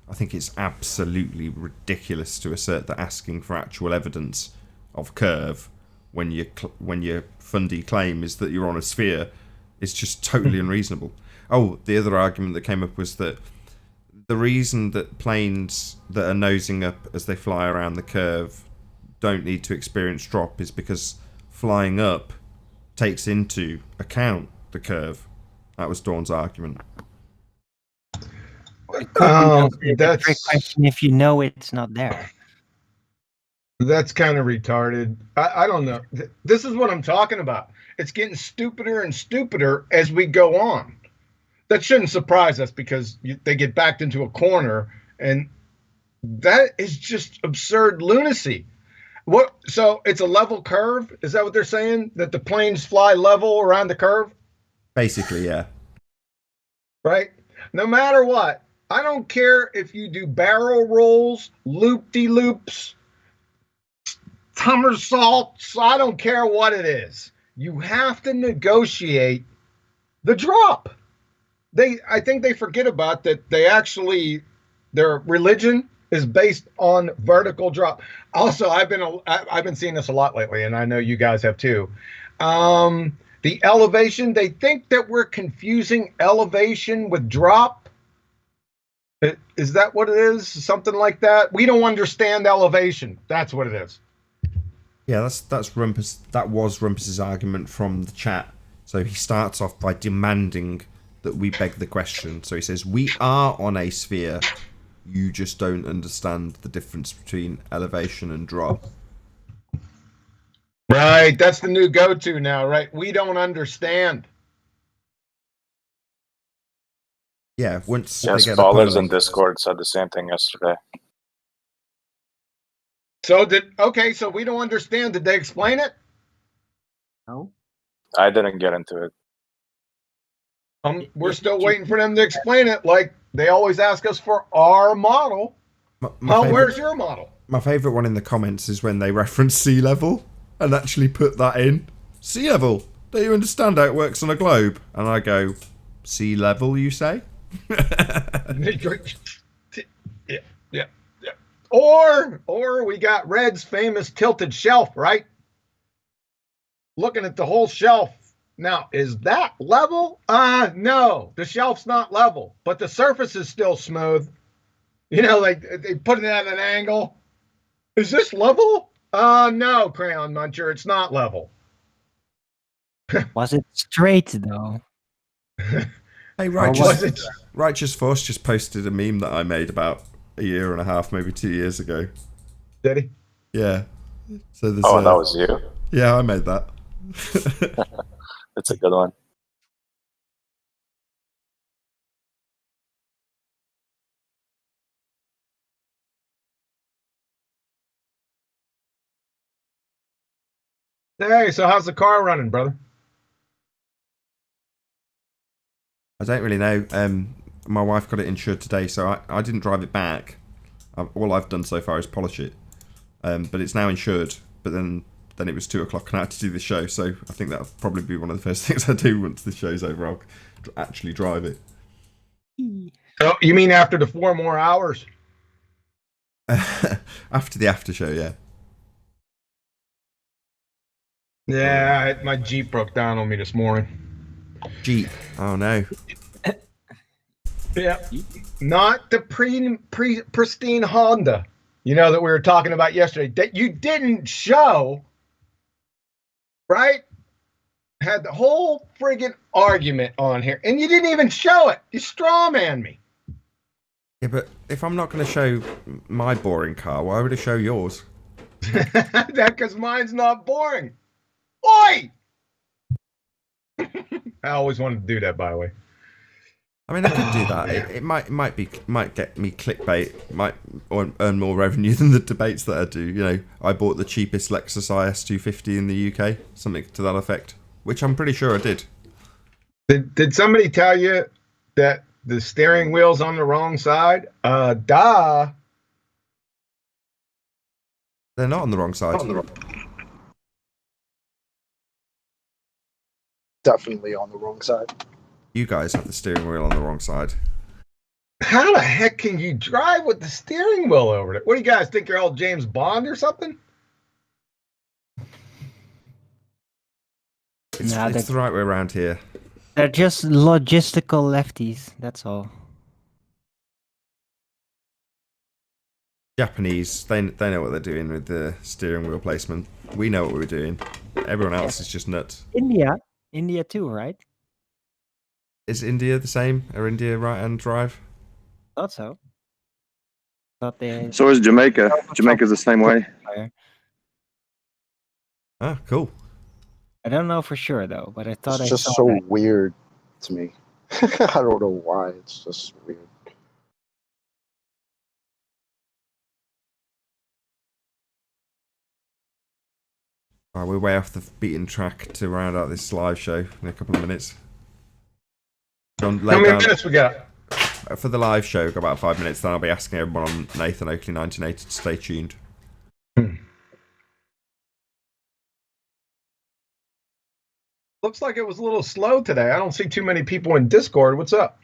I think it's absolutely ridiculous to assert that asking for actual evidence of curve when your fundy claim is that you're on a sphere is just totally unreasonable. Oh, the other argument that came up was that the reason that planes that are nosing up as they fly around the curve don't need to experience drop is because flying up takes into account the curve. That was Dawn's argument. That's a trick question if you know it's not there. That's kind of retarded. I don't know. This is what I'm talking about. It's getting stupider and stupider as we go on. That shouldn't surprise us because they get backed into a corner, and that is just absurd lunacy. What? So it's a level curve? Is that what they're saying? That the planes fly level around the curve? Basically, yeah. Right? No matter what, I don't care if you do barrel rolls, loop-de-loops, somersaults. I don't care what it is. You have to negotiate the drop. I think they forget about that. Their religion is based on vertical drop. Also, I've been seeing this a lot lately, and I know you guys have too. The elevation, they think that we're confusing elevation with drop. Is that what it is? Something like that? We don't understand elevation. That's what it is. Yeah, that's Rumpus. That was Rumpus's argument from the chat. So he starts off by demanding that we beg the question. So he says, we are on a sphere. You just don't understand the difference between elevation and drop. Right. That's the new go-to now, right? We don't understand. Yeah. Once scholars in Discord said the same thing yesterday. So so we don't understand. Did they explain it? No. I didn't get into it. We're still waiting for them to explain it, like they always ask us for our model. Where's your model? My favourite one in the comments is when they reference sea level and actually put that in. Sea level. Do you understand how it works on a globe? And I go, sea level, you say? Yeah. Or we got Red's famous tilted shelf, right? Looking at the whole shelf. Now, is that level? No, the shelf's not level, but the surface is still smooth. You know, like they put it at an angle. Is this level? No, Crayon Muncher, it's not level. Was it straight though? Hey, Righteous Force just posted a meme that I made about a year and a half, maybe 2 years ago. Did he? Yeah. So there's, that was you? Yeah, I made that. It's a good one. Hey, so how's the car running, brother? I don't really know. My wife got it insured today, so I didn't drive it back. All I've done so far is polish it. But it's now insured. But then it was 2 o'clock and I had to do the show, so I think that'll probably be one of the first things I do once the show's over. I'll actually drive it. Oh, you mean after the 4 more hours? After the after show, yeah. Yeah, my Jeep broke down on me this morning. Jeep? Oh no. Yeah, not the pristine Honda, that we were talking about yesterday, that you didn't show, right? Had the whole friggin' argument on here, and you didn't even show it. You strawman me. Yeah, but if I'm not going to show my boring car, why would I show yours? That because mine's not boring. Oi! I always wanted to do that, by the way. I mean, I could do that. It might get me clickbait, might earn more revenue than the debates that I do. I bought the cheapest Lexus IS 250 in the UK, something to that effect, which I'm pretty sure I did. Did somebody tell you that the steering wheel's on the wrong side? Duh. They're not on the wrong side. Definitely on the wrong side. You guys have the steering wheel on the wrong side. How the heck can you drive with the steering wheel over it? What do you guys think? You're all James Bond or something? It's the right way around here. They're just logistical lefties, that's all. Japanese, they know what they're doing with the steering wheel placement. We know what we're doing. Everyone else is just nuts. India too, right? Is India the same? Are India right-hand drive? Thought so. So is Jamaica. Jamaica's the same way. Ah, cool. I don't know for sure though, but I thought it's just so weird to me. I don't know why. It's just weird. Oh, we're way off the beaten track to round out this live show in a couple of minutes. John, how many minutes we got? For the live show, got about 5 minutes, then I'll be asking everyone on Nathan Oakley 1980 to stay tuned. Looks like it was a little slow today. I don't see too many people in Discord. What's up?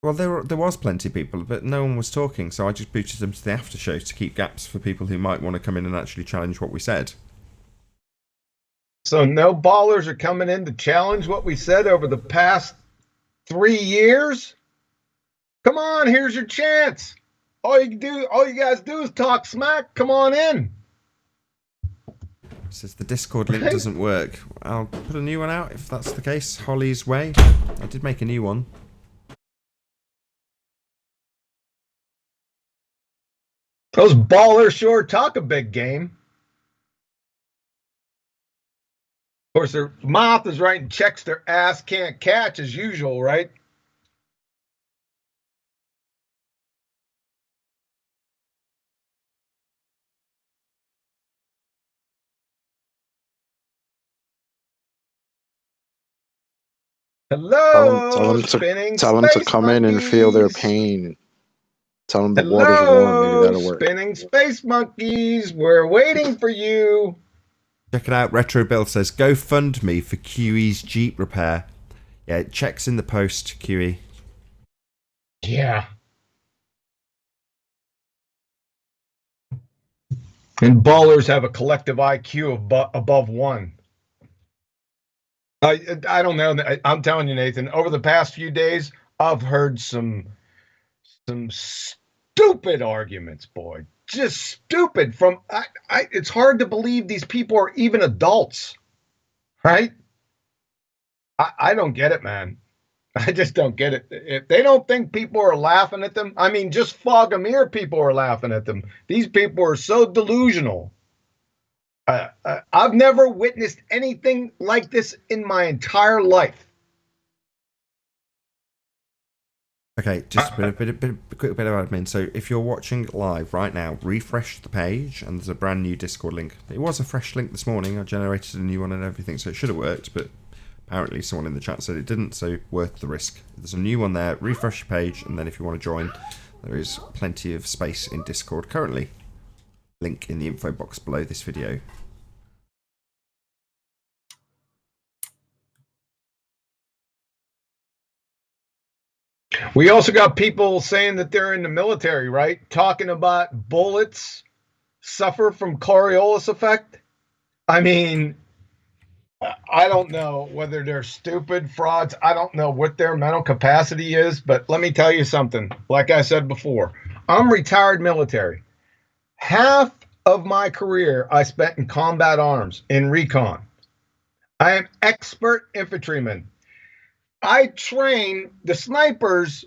Well, there was plenty of people, but no one was talking, so I just booted them to the after show to keep gaps for people who might want to come in and actually challenge what we said. So no ballers are coming in to challenge what we said over the past 3 years? Come on, here's your chance. All you guys do is talk smack. Come on in. It says the Discord link doesn't work. I'll put a new one out if that's the case. Holly's Way. I did make a new one. Those ballers sure talk a big game. Of course, their mouth is writing checks their ass can't catch as usual, right? Hello, tell them to come in and feel their pain. Tell them the water's warm. Maybe that'll work. Spinning space monkeys, we're waiting for you. Check it out. Retro Bill says, go fund me for QE's Jeep repair. Yeah, checks in the post, QE. Yeah. And ballers have a collective IQ above 1. I don't know. I'm telling you, Nathan, over the past few days, I've heard some stupid arguments, boy. Just stupid. It's hard to believe these people are even adults, right? I don't get it, man. I just don't get it. If they don't think people are laughing at them, I mean, just fog them here, people are laughing at them. These people are so delusional. I've never witnessed anything like this in my entire life. Okay, just a quick bit of admin. So if you're watching live right now, refresh the page and there's a brand new Discord link. It was a fresh link this morning. I generated a new one and everything, so it should have worked, but apparently someone in the chat said it didn't, so worth the risk. There's a new one there. Refresh your page, and then if you want to join, there is plenty of space in Discord currently. Link in the info box below this video. We also got people saying that they're in the military, right? Talking about bullets suffer from Coriolis effect. I mean, I don't know whether they're stupid frauds. I don't know what their mental capacity is, but let me tell you something. Like I said before, I'm retired military. Half of my career I spent in combat arms, in recon. I am expert infantryman. I trained the snipers,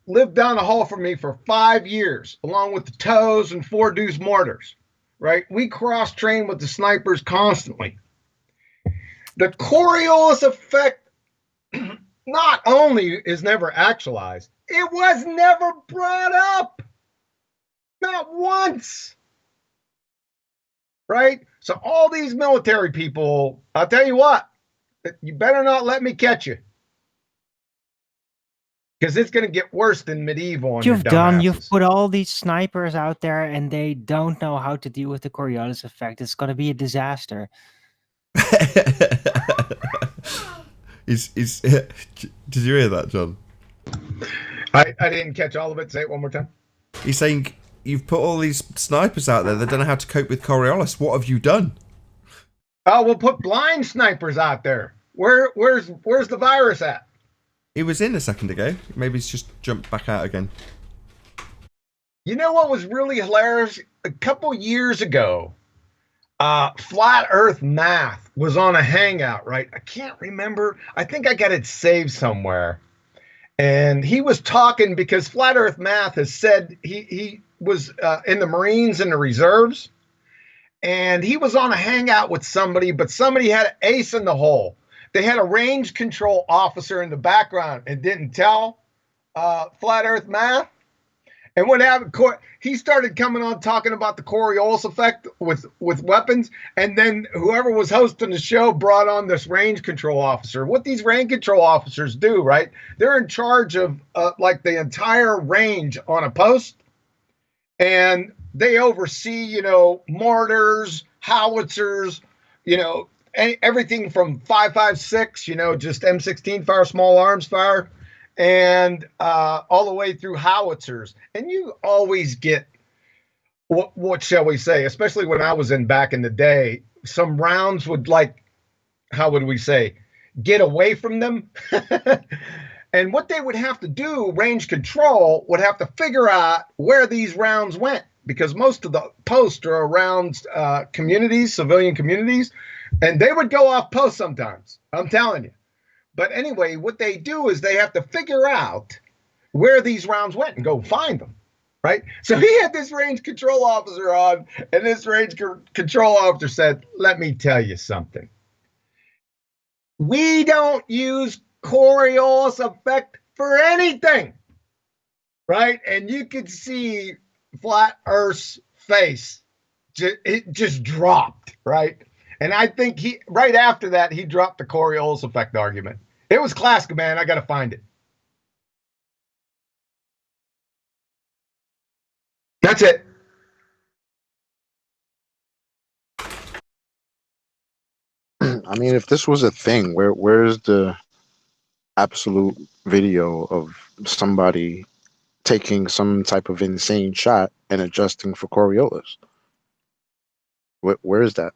lived down the hall from me for 5 years, along with the TOWs and 4 deuce mortars, right? We cross-train with the snipers constantly. The Coriolis effect not only is never actualized, it was never brought up. Not once. Right? So all these military people, I'll tell you what, you better not let me catch you. Because it's going to get worse than medieval. You've put all these snipers out there and they don't know how to deal with the Coriolis effect. It's going to be a disaster. Did you hear that, John? I didn't catch all of it. Say it one more time. He's saying you've put all these snipers out there that don't know how to cope with Coriolis. What have you done? Oh, we'll put blind snipers out there. Where's the virus at? He was in a second ago. Maybe he's just jumped back out again. You know what was really hilarious? A couple years ago, Flat Earth Math was on a hangout, right? I can't remember. I think I got it saved somewhere. And he was talking because Flat Earth Math has said he was in the Marines and the reserves. And he was on a hangout with somebody, but somebody had an ace in the hole. They had a range control officer in the background and didn't tell Flat Earth Math. And what happened? He started coming on talking about the Coriolis effect with weapons, and then whoever was hosting the show brought on this range control officer. What these range control officers do, right? They're in charge of like the entire range on a post, and they oversee, mortars, howitzers, everything from 5.56, just M16 fire, small arms fire, and all the way through howitzers. And you always get, what shall we say, especially when I was back in the day, some rounds would how would we say, get away from them. And what they would have to do, range control, would have to figure out where these rounds went, because most of the posts are around communities, civilian communities, and they would go off post sometimes. I'm telling you. But anyway, what they do is they have to figure out where these rounds went and go find them, right? So he had this range control officer on, and this range control officer said, let me tell you something. We don't use Coriolis effect for anything, right? And you could see Flat Earth's face. It just dropped, right? And I think right after that, he dropped the Coriolis effect argument. It was classic, man. I got to find it. That's it. I mean, if this was a thing, where's the absolute video of somebody taking some type of insane shot and adjusting for Coriolis? Where is that?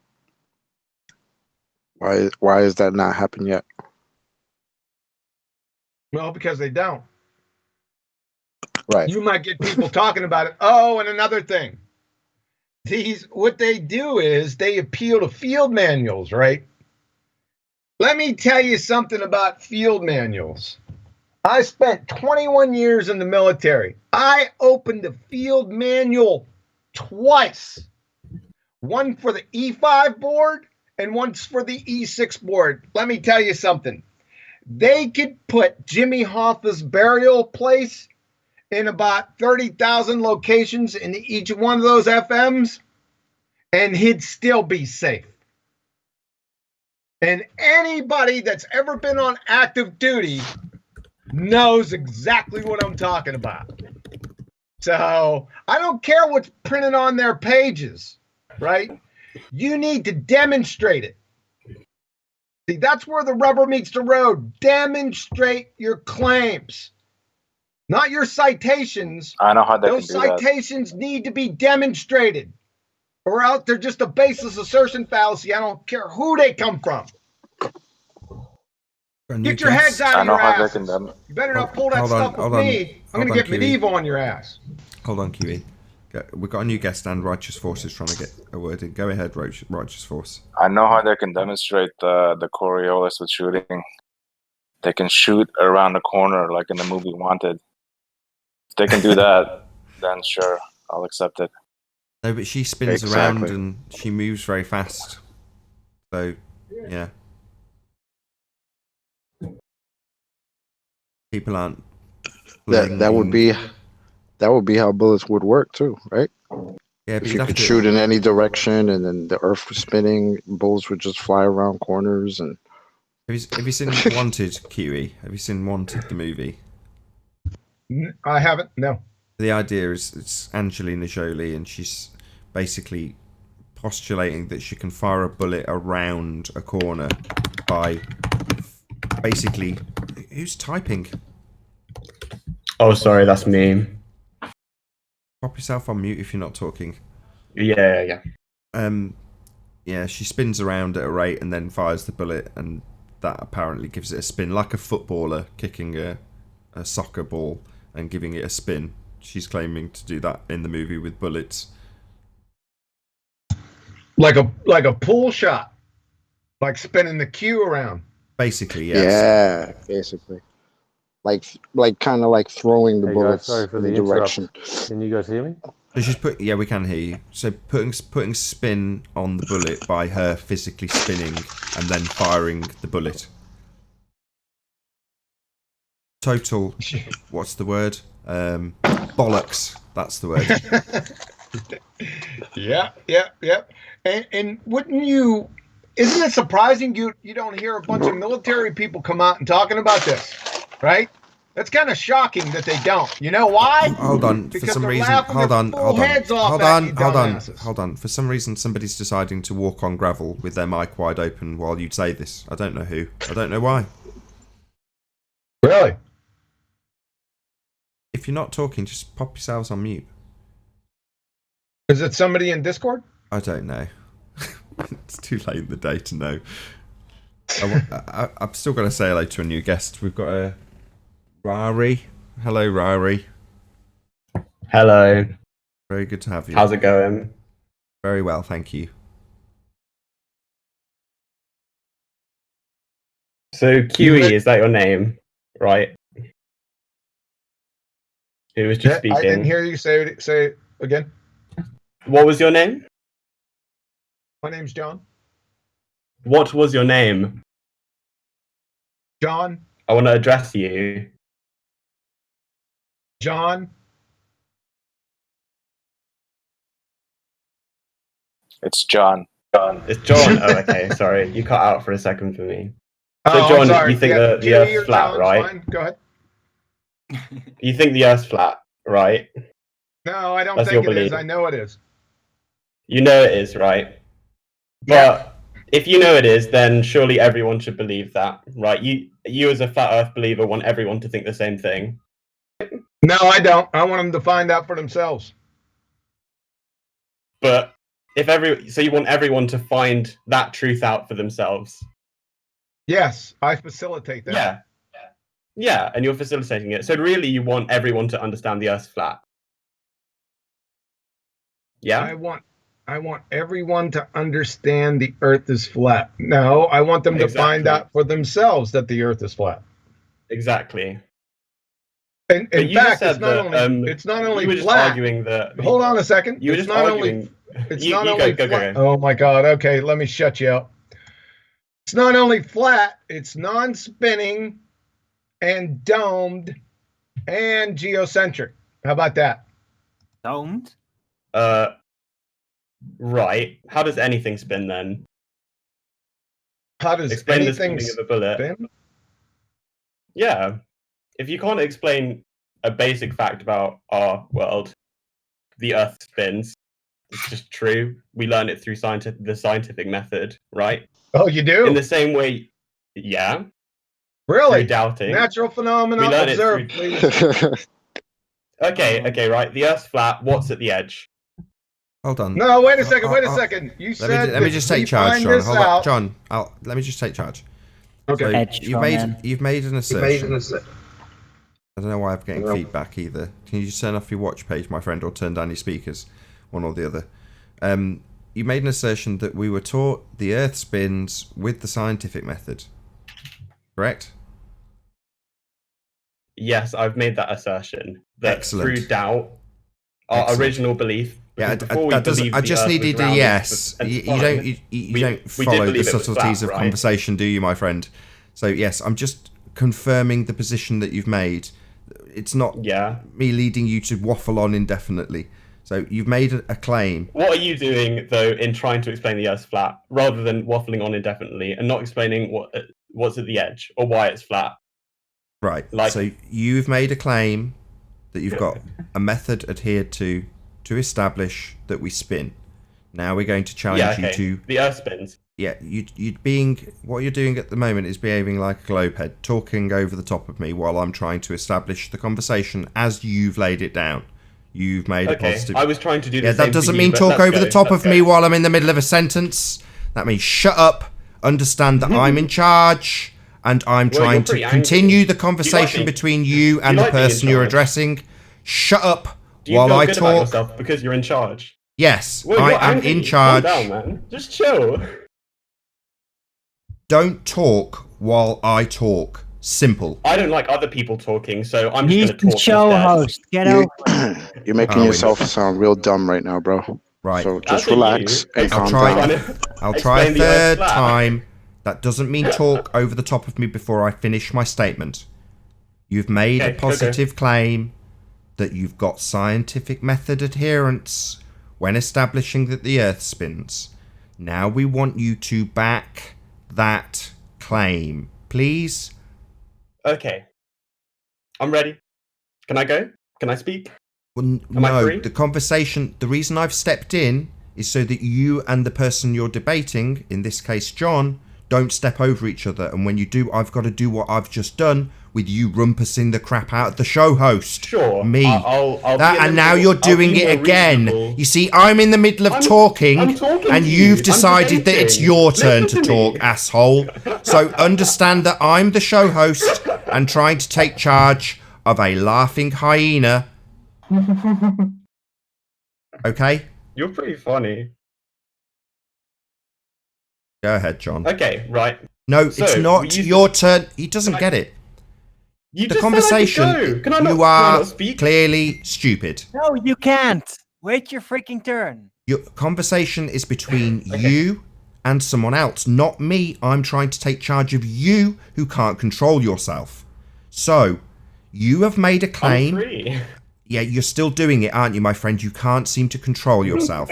Why is that not happened yet? Well, because they don't. Right. You might get people talking about it. Oh, and another thing. What they do is they appeal to field manuals, right? Let me tell you something about field manuals. I spent 21 years in the military. I opened the field manual twice. One for the E5 board and once for the E6 board. Let me tell you something. They could put Jimmy Hoffa's burial place in about 30,000 locations in each one of those FMs, and he'd still be safe. And anybody that's ever been on active duty knows exactly what I'm talking about. So I don't care what's printed on their pages, right? You need to demonstrate it. See, that's where the rubber meets the road. Demonstrate your claims, not your citations. I know how they Those can do that. citations need to be demonstrated, or else they're just a baseless assertion fallacy. I don't care who they come from. Get your heads out of your asses. You better not pull that stuff with me. I'm going to get medieval on your ass. Hold on, QE. We've got a new guest, and Righteous Force is trying to get a word in. Go ahead, Righteous Force. I know how they can demonstrate the Coriolis with shooting. They can shoot around the corner like in the movie Wanted. If they can do that, then sure, I'll accept it. No, but she spins around and she moves very fast. So, yeah. People aren't. That would be how bullets would work too, right? Yeah, if you could shoot in any direction, and then the Earth was spinning, bullets would just fly around corners. And have you seen Wanted, QE? Have you seen Wanted, the movie? I haven't. No. The idea is it's Angelina Jolie, and she's basically postulating that she can fire a bullet around a corner by basically. Who's typing? Oh, sorry, that's me. Pop yourself on mute if you're not talking. Yeah. Yeah, she spins around at a rate and then fires the bullet, and that apparently gives it a spin, like a footballer kicking a soccer ball and giving it a spin. She's claiming to do that in the movie with bullets. Like a pool shot, like spinning the cue around. Basically, yes. Yeah, basically. Like kind of like throwing the bullets in the direction. Can you guys hear me? So yeah, we can hear you. So putting spin on the bullet by her physically spinning and then firing the bullet. Total, what's the word? Bollocks. That's the word. Yeah. And wouldn't you? Isn't it surprising you don't hear a bunch of military people come out and talking about this, right? That's kind of shocking that they don't. You know why? Hold on. Because for some they're reason, laughing hold their on. full heads off at you dumbasses. Hold on. For some reason, somebody's deciding to walk on gravel with their mic wide open while you say this. I don't know who. I don't know why. Really? If you're not talking, just pop yourselves on mute. Is it somebody in Discord? I don't know. It's too late in the day to know. I've still got to say hello to a new guest. We've got a Rari. Hello, Rari. Hello. Very good to have you. How's it going? Very well, thank you. So QE, is that your name? Right. Who was just speaking? I didn't hear you say it again. What was your name? My name's John. What was your name? John. I want to address you. John. It's John. It's John. Oh, okay. Sorry, you cut out for a second for me. So, Oh, John, you think the Earth's flat, right? Fine. Go ahead. You think the Earth's flat, right? No, I don't That's think your it is. belief. I know it is. You know it is, right? But if you know it is, then surely everyone should believe that, right? You as a flat Earth believer want everyone to think the same thing. No, I don't. I want them to find out for themselves. But so you want everyone to find that truth out for themselves. Yes, I facilitate that. Yeah, and you're facilitating it. So really you want everyone to understand the Earth's flat. Yeah? I want everyone to understand the Earth is flat. No, I want them to find out for themselves that the Earth is flat. Exactly. In fact, it's not only you were just flat. arguing that. Hold on a second. You were It's just not arguing. It's you, not you only go, flat. go. Oh my God. Okay, let me shut you up. It's not only flat, it's non-spinning and domed and geocentric. How about that? Domed? Right. How does anything spin then? How does explain the anything spinning of a bullet? spin? Yeah. If you can't explain a basic fact about our world, the Earth spins. It's just true. We learn it through the scientific method, right? Oh, you do? In the same way, yeah. Really? Through doubting. Natural phenomena We learn observed, it through... please. Okay, right. The Earth's flat. What's at the edge? Hold on. No, wait a second. You said let me just take charge, John. Hold on, John. Let me just take charge. Okay. So you've made an assertion. I don't know why I'm getting feedback either. Can you just turn off your watch page, my friend, or turn down your speakers? One or the other. You made an assertion that we were taught the Earth spins with the scientific method. Correct? Yes, I've made that assertion. That Excellent. Through doubt, our original belief. Yeah, that doesn't. I just needed a yes. You don't follow the subtleties of conversation, do you, my friend? So yes, I'm just confirming the position that you've made. It's not me leading you to waffle on indefinitely. So you've made a claim. What are you doing though in trying to explain the Earth's flat, rather than waffling on indefinitely and not explaining what's at the edge or why it's flat? Right. So you've made a claim that you've got a method adhered to establish that we spin. Now we're going to challenge you to the Earth spins. Yeah, what you're doing at the moment is behaving like a globehead, talking over the top of me while I'm trying to establish the conversation as you've laid it down. You've made a positive. I was trying to do the same that doesn't mean talk over the top of me while I'm in the middle of a sentence. That means shut up, understand that I'm in charge, and I'm trying to continue the conversation between you and the person you're addressing. Shut up while I talk. About yourself because you're in charge. Yes, I am in charge. Calm down, man. Just chill. Don't talk while I talk. Simple. I don't like other people talking, so I'm just going to talk. Show host. Get over. You're making yourself sound real dumb right now, bro. Right. So just relax and calm down. I'll try a third time. That doesn't mean talk over the top of me before I finish my statement. You've made a positive claim that you've got scientific method adherence when establishing that the Earth spins. Now we want you to back that claim, please. Okay. I'm ready. Can I go? Can I speak? Well, no, the conversation, the reason I've stepped in is so that you and the person you're debating, in this case John, don't step over each other. And when you do, I've got to do what I've just done with you rumpusing the crap out of the show host. Sure. Me. I'll and now you're doing it again. Reasonable. You see, I'm in the middle of talking, and you've decided that it's your turn to talk, asshole. So understand that I'm the show host and trying to take charge of a laughing hyena. Okay? You're pretty funny. Go ahead, John. Okay, right. No, it's not your turn. He doesn't get it. The conversation, you are clearly stupid. No, you can't. Wait your freaking turn. Your conversation is between you and someone else, not me. I'm trying to take charge of you who can't control yourself. So, you have made a claim. I'm free. Yeah, you're still doing it, aren't you, my friend? You can't seem to control yourself.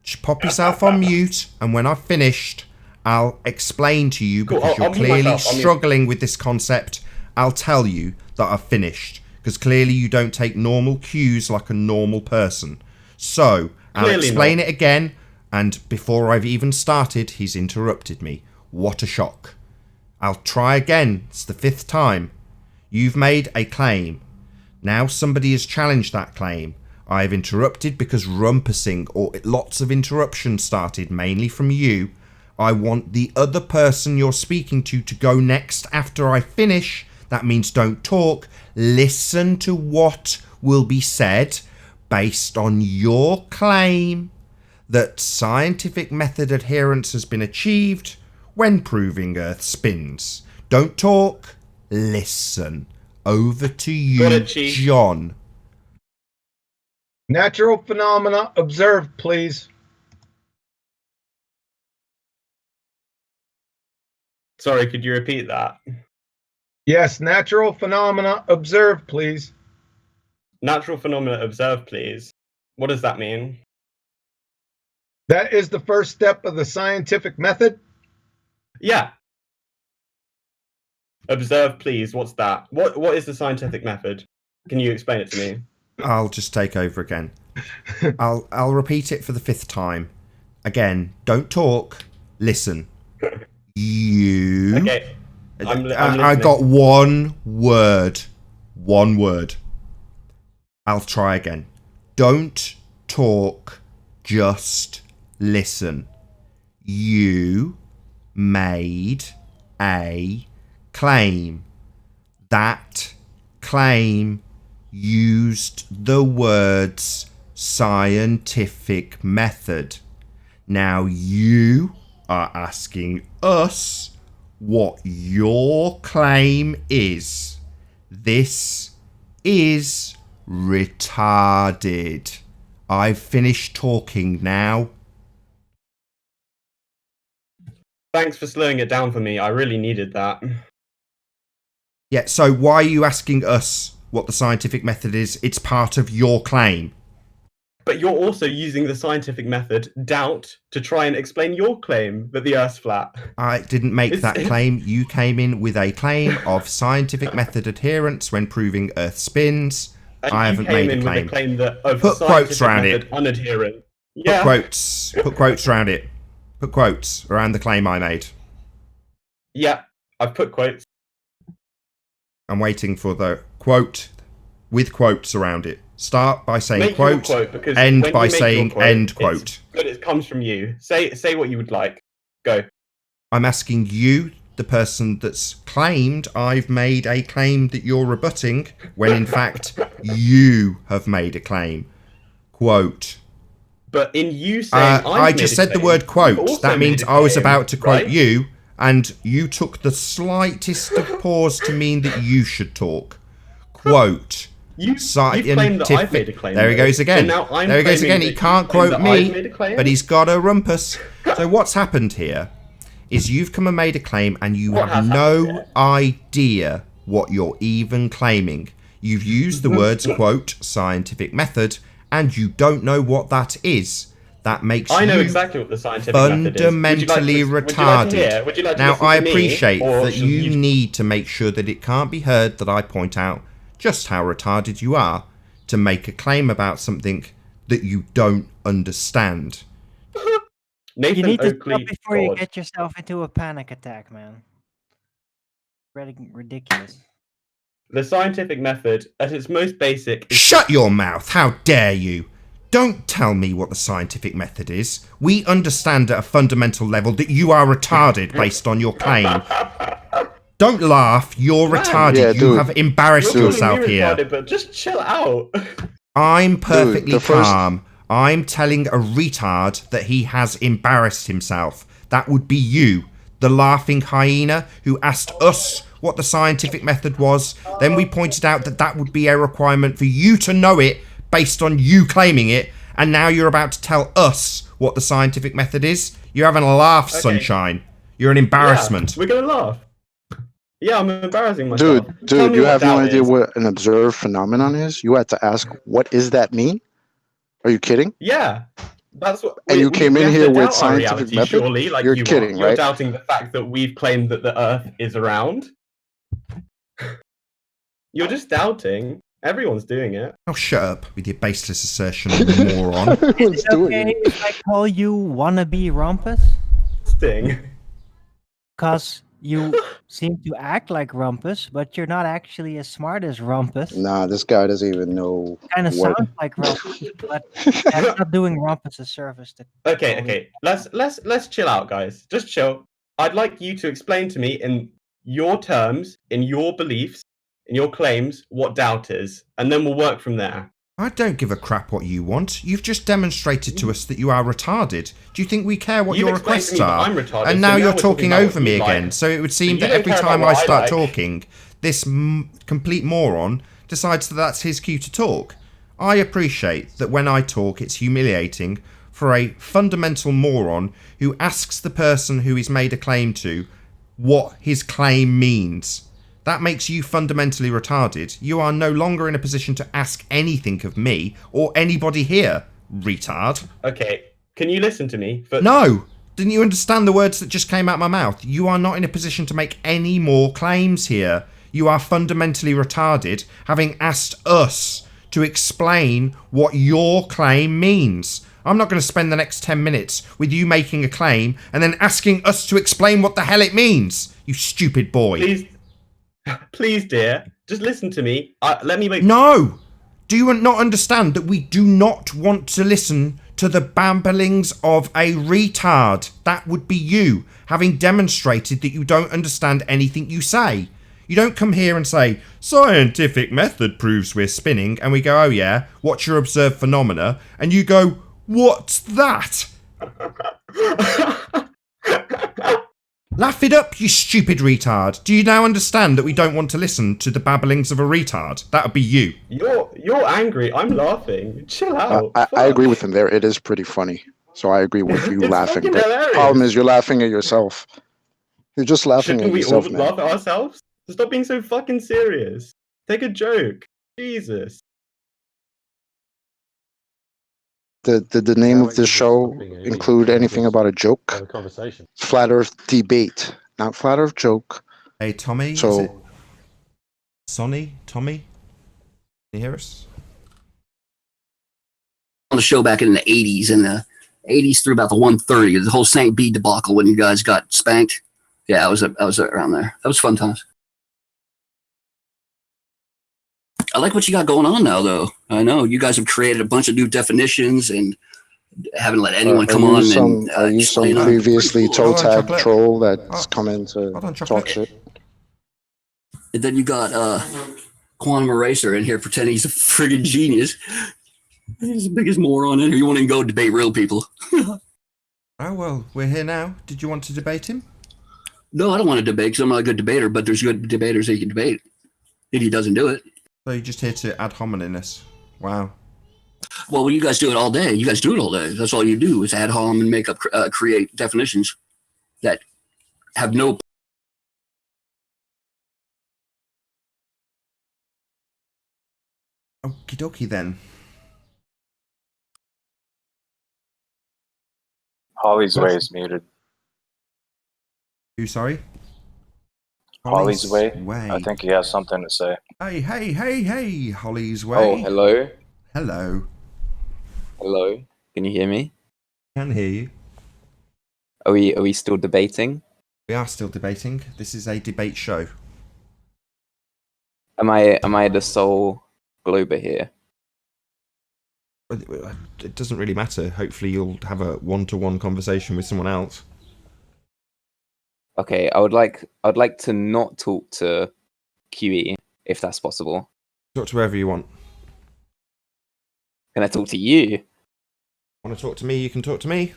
Just pop yourself on mute, and when I've finished, I'll explain to you, because you're clearly struggling with this concept. I'll tell you that I've finished, because clearly you don't take normal cues like a normal person. So, I'll explain it again, and before I've even started, he's interrupted me. What a shock. I'll try again. It's the 5th time. You've made a claim. Now somebody has challenged that claim. I've interrupted because rumpusing or lots of interruptions started, mainly from you. I want the other person you're speaking to go next after I finish. That means don't talk. Listen to what will be said based on your claim that scientific method adherence has been achieved when proving Earth spins. Don't talk. Listen. Over to you, John. Natural phenomena observed, please. Sorry, could you repeat that? Yes, natural phenomena observed, please. Natural phenomena observed, please. What does that mean? That is the first step of the scientific method. Yeah. Observe, please. What's that? What is the scientific method? Can you explain it to me? I'll just take over again. I'll repeat it for the 5th time. Again, don't talk. Listen. You. Okay. I got one word. One word. I'll try again. Don't talk. Just listen. You made a claim. That claim used the words scientific method. Now you are asking us what your claim is. This is retarded. I've finished talking now. Thanks for slowing it down for me. I really needed that. Yeah, so why are you asking us what the scientific method is? It's part of your claim. But you're also using the scientific method, doubt, to try and explain your claim that the Earth's flat. I didn't make that claim. You came in with a claim of scientific method adherence when proving Earth spins. I haven't made a claim. With a claim that of Put quotes around it. Unadherent. Yeah. Put quotes around it. Put quotes around the claim I made. Yeah, I've put quotes. I'm waiting for the quote with quotes around it. Start by saying quote, end by saying end quote. But it comes from you. Say what you would like. Go. I'm asking you, the person that's claimed I've made a claim that you're rebutting, when in fact you have made a claim. Quote. But in you saying I just said the word quote. That means I was about to quote you, and you took the slightest of pause to mean that you should talk. Quote. You've claimed that I've made a claim. There he goes again. So now there he goes again. He can't quote me, but he's got a rumpus. So what's happened here is you've come and made a claim, and you have no idea what you're even claiming. You've used the words, quote, scientific method, and you don't know what that is. That makes you exactly what the scientific method is. Fundamentally retarded. Now, I appreciate that you need to make sure that it can't be heard that I point out just how retarded you are to make a claim about something that you don't understand. Nathan you need to Oakley stop before you get yourself into a panic attack, man. Really ridiculous. The scientific method, at its most basic... Shut your mouth! How dare you! Don't tell me what the scientific method is. We understand at a fundamental level that you are retarded based on your claim. Don't laugh, you're retarded. Yeah, you have embarrassed yourself here. But just chill out. I'm perfectly calm. I'm telling a retard that he has embarrassed himself. That would be you, the laughing hyena who asked us what the scientific method was. Then we pointed out that that would be a requirement for you to know it based on you claiming it. And now you're about to tell us what the scientific method is. You're having a laugh, Sunshine. You're an embarrassment. Yeah, we're going to laugh. Yeah, I'm embarrassing myself. Dude, you have no idea what an observed phenomenon is? You had to ask, what does that mean? Are you kidding? Yeah. That's what. And you came in here with scientific method? Surely, like you're kidding, right? You're doubting the fact that we've claimed that the Earth is around? You're just doubting. Everyone's doing it. Oh, shut up with your baseless assertion, moron. Is it okay if I call you wannabe Rumpus? Sting. Because you seem to act like Rumpus, but you're not actually as smart as Rumpus. Nah, this guy doesn't even know. Kind of sounds like Rumpus, but that's not doing Rumpus a service. Okay. Let's chill out, guys. Just chill. I'd like you to explain to me in your terms, in your beliefs, in your claims, what doubt is, and then we'll work from there. I don't give a crap what you want. You've just demonstrated to us that you are retarded. Do you think we care what your requests are? I'm retarded, and now you're talking over me again. So it would seem that every time I start talking, this complete moron decides that that's his cue to talk. I appreciate that when I talk, it's humiliating for a fundamental moron who asks the person who he's made a claim to what his claim means. That makes you fundamentally retarded. You are no longer in a position to ask anything of me or anybody here, retard. Okay, can you listen to me? No! Didn't you understand the words that just came out of my mouth? You are not in a position to make any more claims here. You are fundamentally retarded, having asked us to explain what your claim means. I'm not going to spend the next 10 minutes with you making a claim and then asking us to explain what the hell it means, you stupid boy. Please, dear, just listen to me. Let me make... No! Do you not understand that we do not want to listen to the babblings of a retard? That would be you, having demonstrated that you don't understand anything you say. You don't come here and say, scientific method proves we're spinning, and we go, oh yeah, what's your observed phenomena? And you go, what's that? Laugh it up, you stupid retard. Do you now understand that we don't want to listen to the babblings of a retard? That would be you. You're angry. I'm laughing. Chill out. I agree with him there. It is pretty funny. So I agree with you laughing. fucking But hilarious. the problem is you're laughing at yourself. You're just laughing Shouldn't at we yourself, all man. laugh at ourselves? Stop being so fucking serious. Take a joke. Jesus. Did the name of this show include anything about a joke? Conversation. Flat Earth debate, not flat Earth joke. Hey, Tommy. So, is it Sonny? Tommy? Can you hear us? On the show back in the 80s, in the 80s through about the 130, the whole St. B debacle when you guys got spanked. Yeah, I was around there. That was fun times. I like what you got going on now, though. I know you guys have created a bunch of new definitions and haven't let anyone come on and are you some previously toe tag troll that's come in to talk shit? And then you got Quantum Eraser in here pretending he's a friggin' genius. He's the biggest moron in here. You want to go debate real people? Oh, well, we're here now. Did you want to debate him? No, I don't want to debate because I'm not a good debater, but there's good debaters that you can debate if he doesn't do it. So you're just here to ad hominem us. Wow. Well, you guys do it all day. You guys do it all day. That's all you do is ad hom and make up, create definitions that have no. Okie dokie then. Holly's Way is muted. Who, sorry? Holly's Way. I think he has something to say. Hey, Holly's Way. Oh, hello. Hello. Hello. Can you hear me? Can hear you. Are we still debating? We are still debating. This is a debate show. Am I the sole glober here? It doesn't really matter. Hopefully you'll have a one-to-one conversation with someone else. Okay, I would like to not talk to QE if that's possible. Talk to whoever you want. Can I talk to you? Want to talk to me? You can talk to me.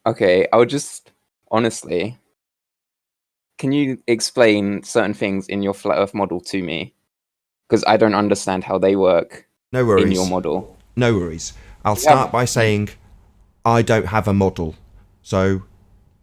Okay, I would just honestly. Can you explain certain things in your flat Earth model to me? Because I don't understand how they work. No worries. In your model. No worries. I'll start by saying I don't have a model. So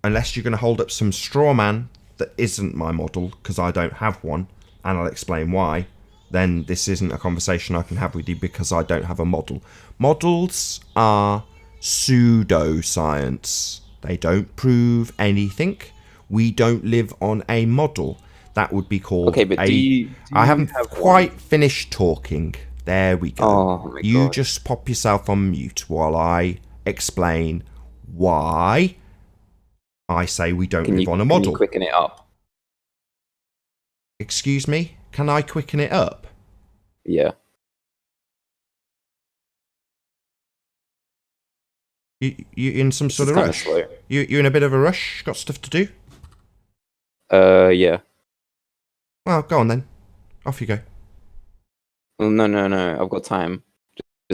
unless you're going to hold up some straw man that isn't my model, because I don't have one, and I'll explain why, then this isn't a conversation I can have with you because I don't have a model. Models are pseudo-science. They don't prove anything. We don't live on a model. That would be called I haven't quite finished talking. There we go. Oh, you just pop yourself on mute while I explain why I say we don't live on a model. Can you quicken it up? Excuse me? Can I quicken it up? Yeah. You in some sort of rush? You in a bit of a rush? Got stuff to do? Yeah. Well, go on then. Off you go. Well, no. I've got time.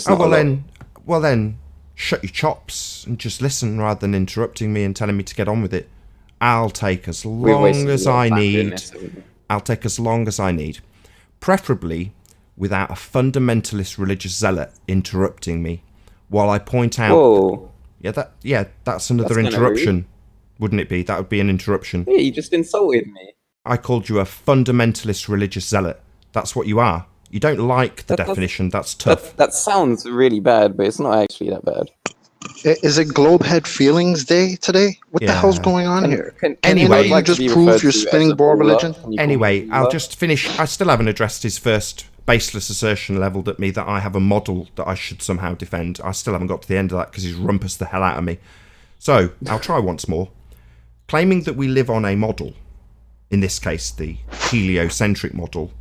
Well then, shut your chops and just listen rather than interrupting me and telling me to get on with it. I'll take as long as I need. I'll take as long as I need. Preferably without a fundamentalist religious zealot interrupting me while I point out... Whoa. That's another interruption. Wouldn't it be? That would be an interruption. Yeah, you just insulted me. I called you a fundamentalist religious zealot. That's what you are. You don't like the definition. That's tough. That sounds really bad, but it's not actually that bad. Is it Globehead Feelings Day today? What the hell's going on here? Anyway, you just proved your spinning ball religion? Anyway, I'll just finish. I still haven't addressed his first baseless assertion levelled at me that I have a model that I should somehow defend. I still haven't got to the end of that because he's rumpus the hell out of me. So, I'll try once more. Claiming that we live on a model, in this case the heliocentric model,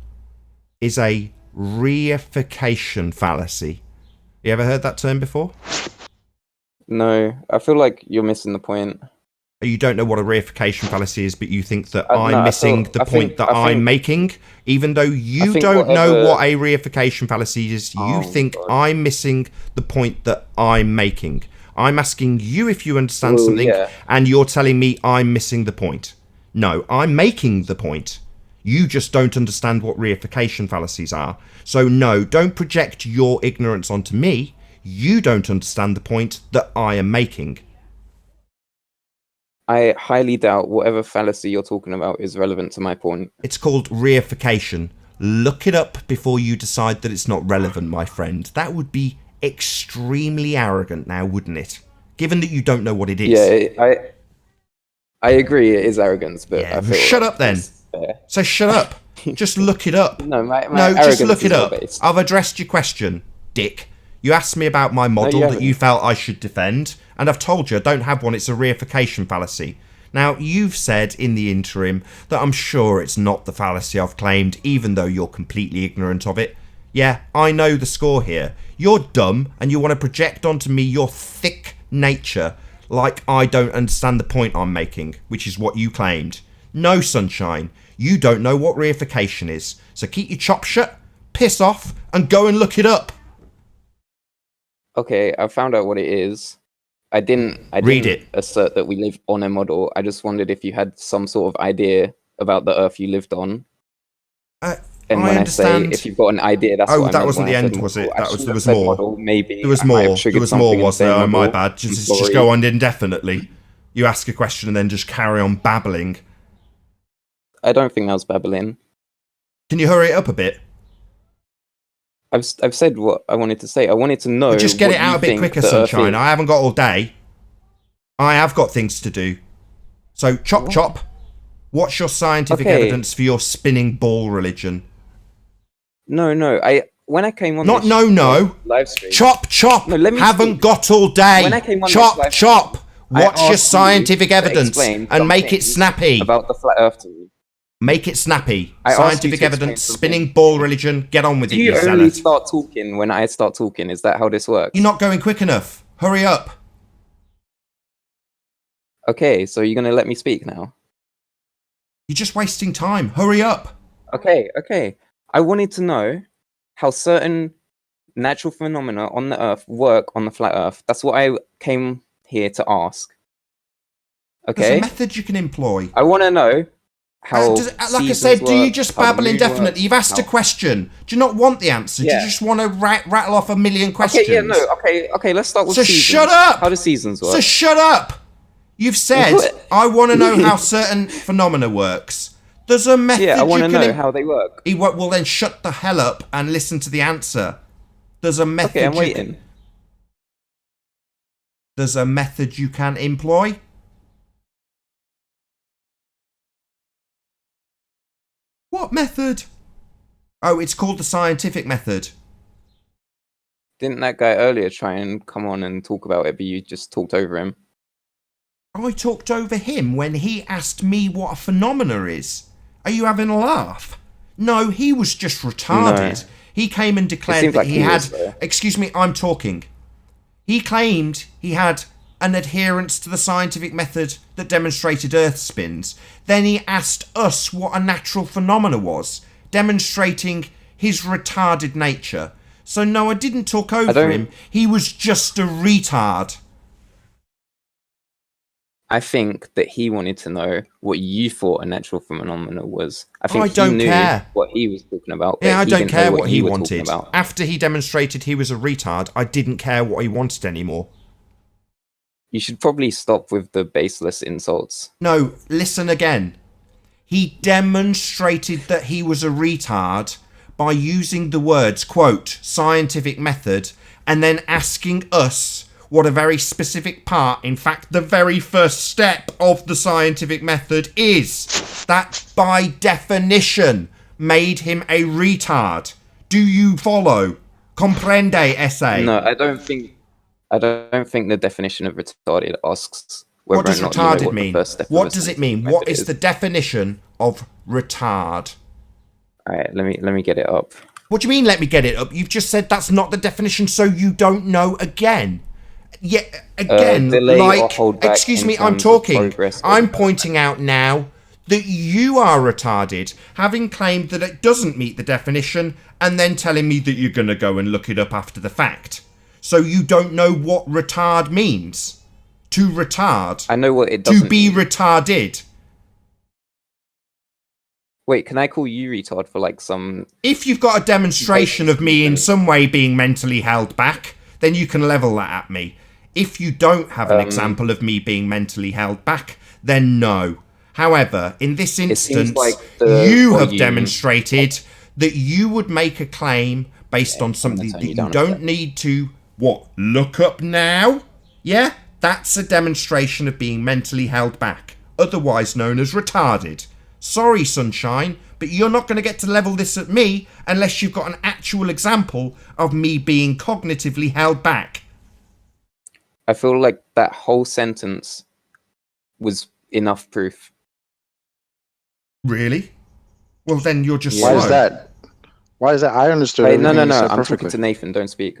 is a reification fallacy. You ever heard that term before? No, I feel like you're missing the point. You don't know what a reification fallacy is, but you think that I'm missing the point that I'm making, even though you don't know what a reification fallacy is. You think I'm missing the point that I'm making. I'm asking you if you understand something, and you're telling me I'm missing the point. No, I'm making the point. You just don't understand what reification fallacies are. So no, don't project your ignorance onto me. You don't understand the point that I am making. I highly doubt whatever fallacy you're talking about is relevant to my point. It's called reification. Look it up before you decide that it's not relevant, my friend. That would be extremely arrogant now, wouldn't it? Given that you don't know what it is. Yeah, I agree it is arrogance, but I feel shut up then. So shut up. Just look it up. No, just look it up. I've addressed your question, dick. You asked me about my model that you felt I should defend, and I've told you I don't have one. It's a reification fallacy. Now, you've said in the interim that I'm sure it's not the fallacy I've claimed, even though you're completely ignorant of it. Yeah, I know the score here. You're dumb, and you want to project onto me your thick nature like I don't understand the point I'm making, which is what you claimed. No, sunshine, you don't know what reification is. So keep your chop shut, piss off, and go and look it up. Okay, I found out what it is. I didn't assert that we live on a model. I just wondered if you had some sort of idea about the Earth you lived on. And when I say if you've got an idea, that's what I meant. Oh, that wasn't the end, was it? There was more. Model, maybe there was more. There was more, was there? Oh, my bad. Just go on indefinitely. You ask a question and then just carry on babbling. I don't think that was babbling. Can you hurry it up a bit? I've said what I wanted to say. I wanted to know. Well, just get it out a bit quicker, sunshine. I haven't got all day. I have got things to do. So chop. What's your scientific evidence for your spinning ball religion? No. When I came on live stream. Chop. No, let me haven't got all day. When I came on chop. What's your scientific evidence and make it snappy about the flat Earth theory. Make it snappy. Scientific evidence, spinning ball religion. Get on with it, you only start talking when I start talking. Is that how this works? You're not going quick enough. Hurry up. Okay, so you're going to let me speak now? You're just wasting time. Hurry up. Okay. I wanted to know how certain natural phenomena on the Earth work on the flat Earth. That's what I came here to ask. Okay? There's a method you can employ. I want to know how like I said, do you just babble indefinitely? You've asked a question. Do you not want the answer? Do you just want to rattle off a million questions? Okay, let's start with seasons. Shut up! How do seasons work? So shut up! You've said, I want to know how certain phenomena works. There's a method I want to know how they work. Well, then shut the hell up and listen to the answer. There's a method. Okay, I'm waiting. There's a method you can employ. What method? Oh, it's called the scientific method. Didn't that guy earlier try and come on and talk about it, but you just talked over him? I talked over him when he asked me what a phenomena is. Are you having a laugh? No, he was just retarded. No. He came and declared that he had... Excuse me, I'm talking. He claimed he had an adherence to the scientific method that demonstrated Earth spins. Then he asked us what a natural phenomena was, demonstrating his retarded nature. So no, I didn't talk over him. He was just a retard. I think that he wanted to know what you thought a natural phenomenon was. I think I don't he knew care what he was talking about. Yeah, I don't care what he you were wanted. talking about. After he demonstrated he was a retard, I didn't care what he wanted anymore. You should probably stop with the baseless insults. No, listen again. He demonstrated that he was a retard by using the words, quote, scientific method, and then asking us what a very specific part, in fact, the very first step of the scientific method is. That, by definition, made him a retard. Do you follow? Comprende, essay? No, I don't think the definition of retarded asks whether What does or not retarded you know what mean? the first step What of a does it scientific mean? What method is the definition of retard? All right, let me get it up. What do you mean, let me get it up? You've just said that's not the definition, so you don't know again. Yeah, again, excuse me, I'm talking. I'm pointing out now that you are retarded, having claimed that it doesn't meet the definition, and then telling me that you're going to go and look it up after the fact. So you don't know what retard means. To retard. I know what it doesn't To be mean. retarded. Wait, can I call you retard for like some... If you've got a demonstration of me in some way being mentally held back, then you can level that at me. If you don't have an example of me being mentally held back, then no. However, in this instance, you have demonstrated that you would make a claim based on something that you don't need to, look up now? Yeah? That's a demonstration of being mentally held back, otherwise known as retarded. Sorry, Sunshine, but you're not going to get to level this at me unless you've got an actual example of me being cognitively held back. I feel like that whole sentence was enough proof. Really? Well, then you're just Why slow. is that? Why is that? I understood. Wait, no. everything you said I'm perfectly. talking to Nathan. Don't speak.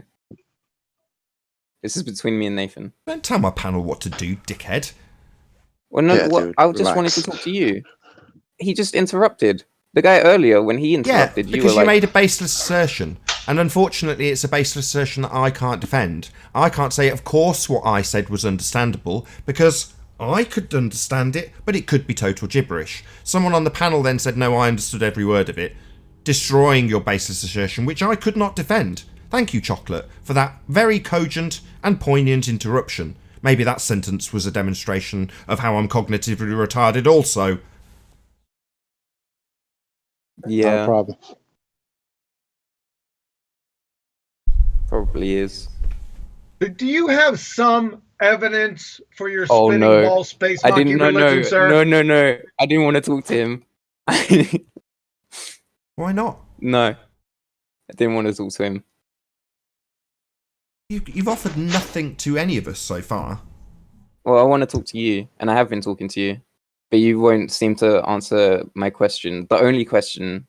This is between me and Nathan. Don't tell my panel what to do, dickhead. Well, no, Yeah, dude, I just wanted to talk to you. He just interrupted. The guy earlier, when he interrupted, because you were like... made a baseless assertion. And unfortunately, it's a baseless assertion that I can't defend. I can't say, of course, what I said was understandable, because I could understand it, but it could be total gibberish. Someone on the panel then said, no, I understood every word of it, destroying your baseless assertion, which I could not defend. Thank you, Chocolate, for that very cogent and poignant interruption. Maybe that sentence was a demonstration of how I'm cognitively retarded also. Yeah. No problem. Probably is. Do you have some evidence for your spinning ball space monkey religion, sir? No. I didn't want to talk to him. Why not? No. I didn't want to talk to him. You've offered nothing to any of us so far. Well, I want to talk to you, and I have been talking to you, but you won't seem to answer my question. The only question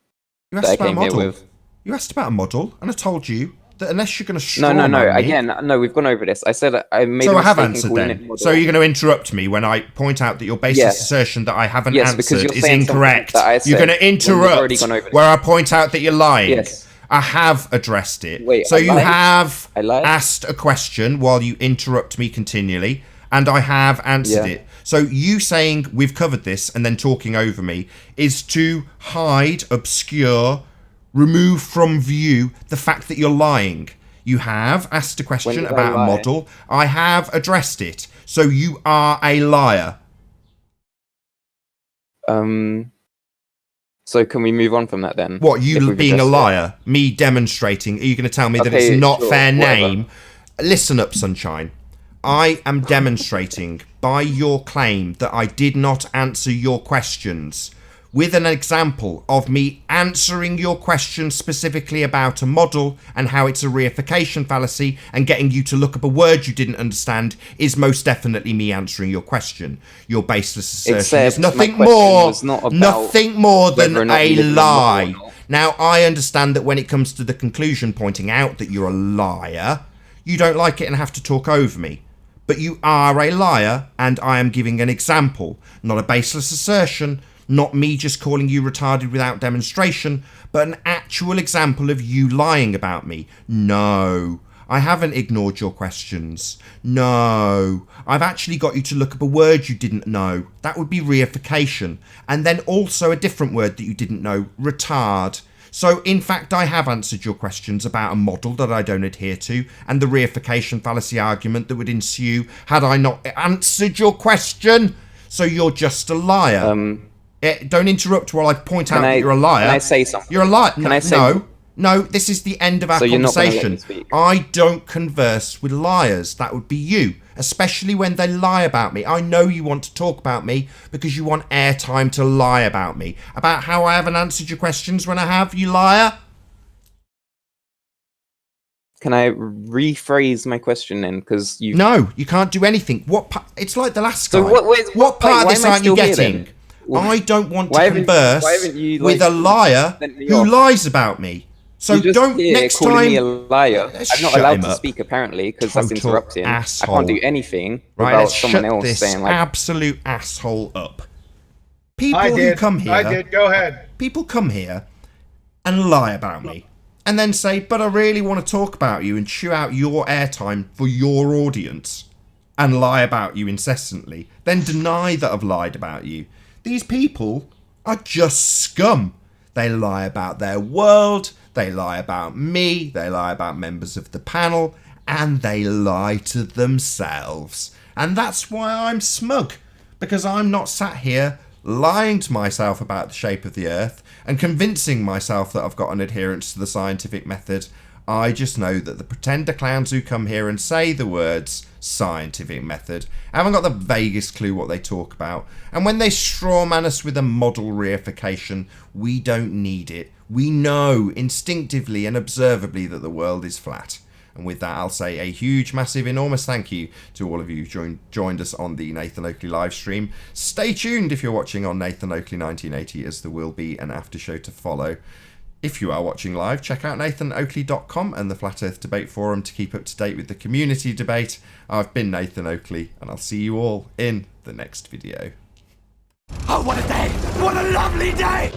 You that asked I about a came here model. with. You asked about a model, and I told you that unless you're going to No. Again, no, we've gone over this. I said I made a mistake. So I have in answered calling then. it model. So you're going to interrupt me when I point out that your baseless assertion that I haven't answered is incorrect. You're going to interrupt where I point out that you're lying. Yes. I have addressed it. Wait, so I you lied? have I lied? asked a question while you interrupt me continually, and I have answered it. So you saying we've covered this and then talking over me is to hide, obscure, remove from view the fact that you're lying. You have asked a question about a model. I have addressed it. So you are a liar. So can we move on from that then? What, you being a liar? Me demonstrating? Are you going to tell me that it's not fair name? Listen up, Sunshine. I am demonstrating by your claim that I did not answer your questions with an example of me answering your question specifically about a model and how it's a reification fallacy, and getting you to look up a word you didn't understand is most definitely me answering your question. Your baseless assertion is nothing more than a lie. Now, I understand that when it comes to the conclusion pointing out that you're a liar, you don't like it and have to talk over me. But you are a liar, and I am giving an example, not a baseless assertion, not me just calling you retarded without demonstration, but an actual example of you lying about me. No, I haven't ignored your questions. No. I've actually got you to look up a word you didn't know. That would be reification. And then also a different word that you didn't know, retard. So, in fact, I have answered your questions about a model that I don't adhere to and the reification fallacy argument that would ensue had I not answered your question. So you're just a liar. Don't interrupt while I point out that you're a liar. Can I say something? You're a liar. Can I say No, this is the end of our So you're not gonna let conversation. me speak? I don't converse with liars. That would be you, especially when they lie about me. I know you want to talk about me because you want airtime to lie about me. About how I haven't answered your questions when I have, you liar. Can I rephrase my question then? Because you. No, you can't do anything. It's like the last guy. So what part of this why am I aren't you still here getting? then? I don't want Why to haven't- converse why haven't you, with like, a liar sent me who off? lies about me. So You're just don't here next calling time. me a liar. I'm not Shut allowed him to up. speak apparently because that's Total interrupting. asshole. I can't do anything Right, without let's someone shut else this saying like. absolute asshole up. People I who did. come here. I did. Go ahead. People come here and lie about me. And then say, but I really want to talk about you and chew out your airtime for your audience. And lie about you incessantly. Then deny that I've lied about you. These people are just scum. They lie about their world. They lie about me. They lie about members of the panel. And they lie to themselves. And that's why I'm smug. Because I'm not sat here lying to myself about the shape of the earth and convincing myself that I've got an adherence to the scientific method. I just know that the pretender clowns who come here and say the words scientific method haven't got the vaguest clue what they talk about. And when they strawman us with a model reification, we don't need it. We know instinctively and observably that the world is flat. And with that, I'll say a huge, massive, enormous thank you to all of you who joined us on the Nathan Oakley live stream. Stay tuned if you're watching on Nathan Oakley 1980, as there will be an after show to follow. If you are watching live, check out nathanoakley.com and the Flat Earth Debate Forum to keep up to date with the community debate. I've been Nathan Oakley, and I'll see you all in the next video. Oh, what a day! What a lovely day!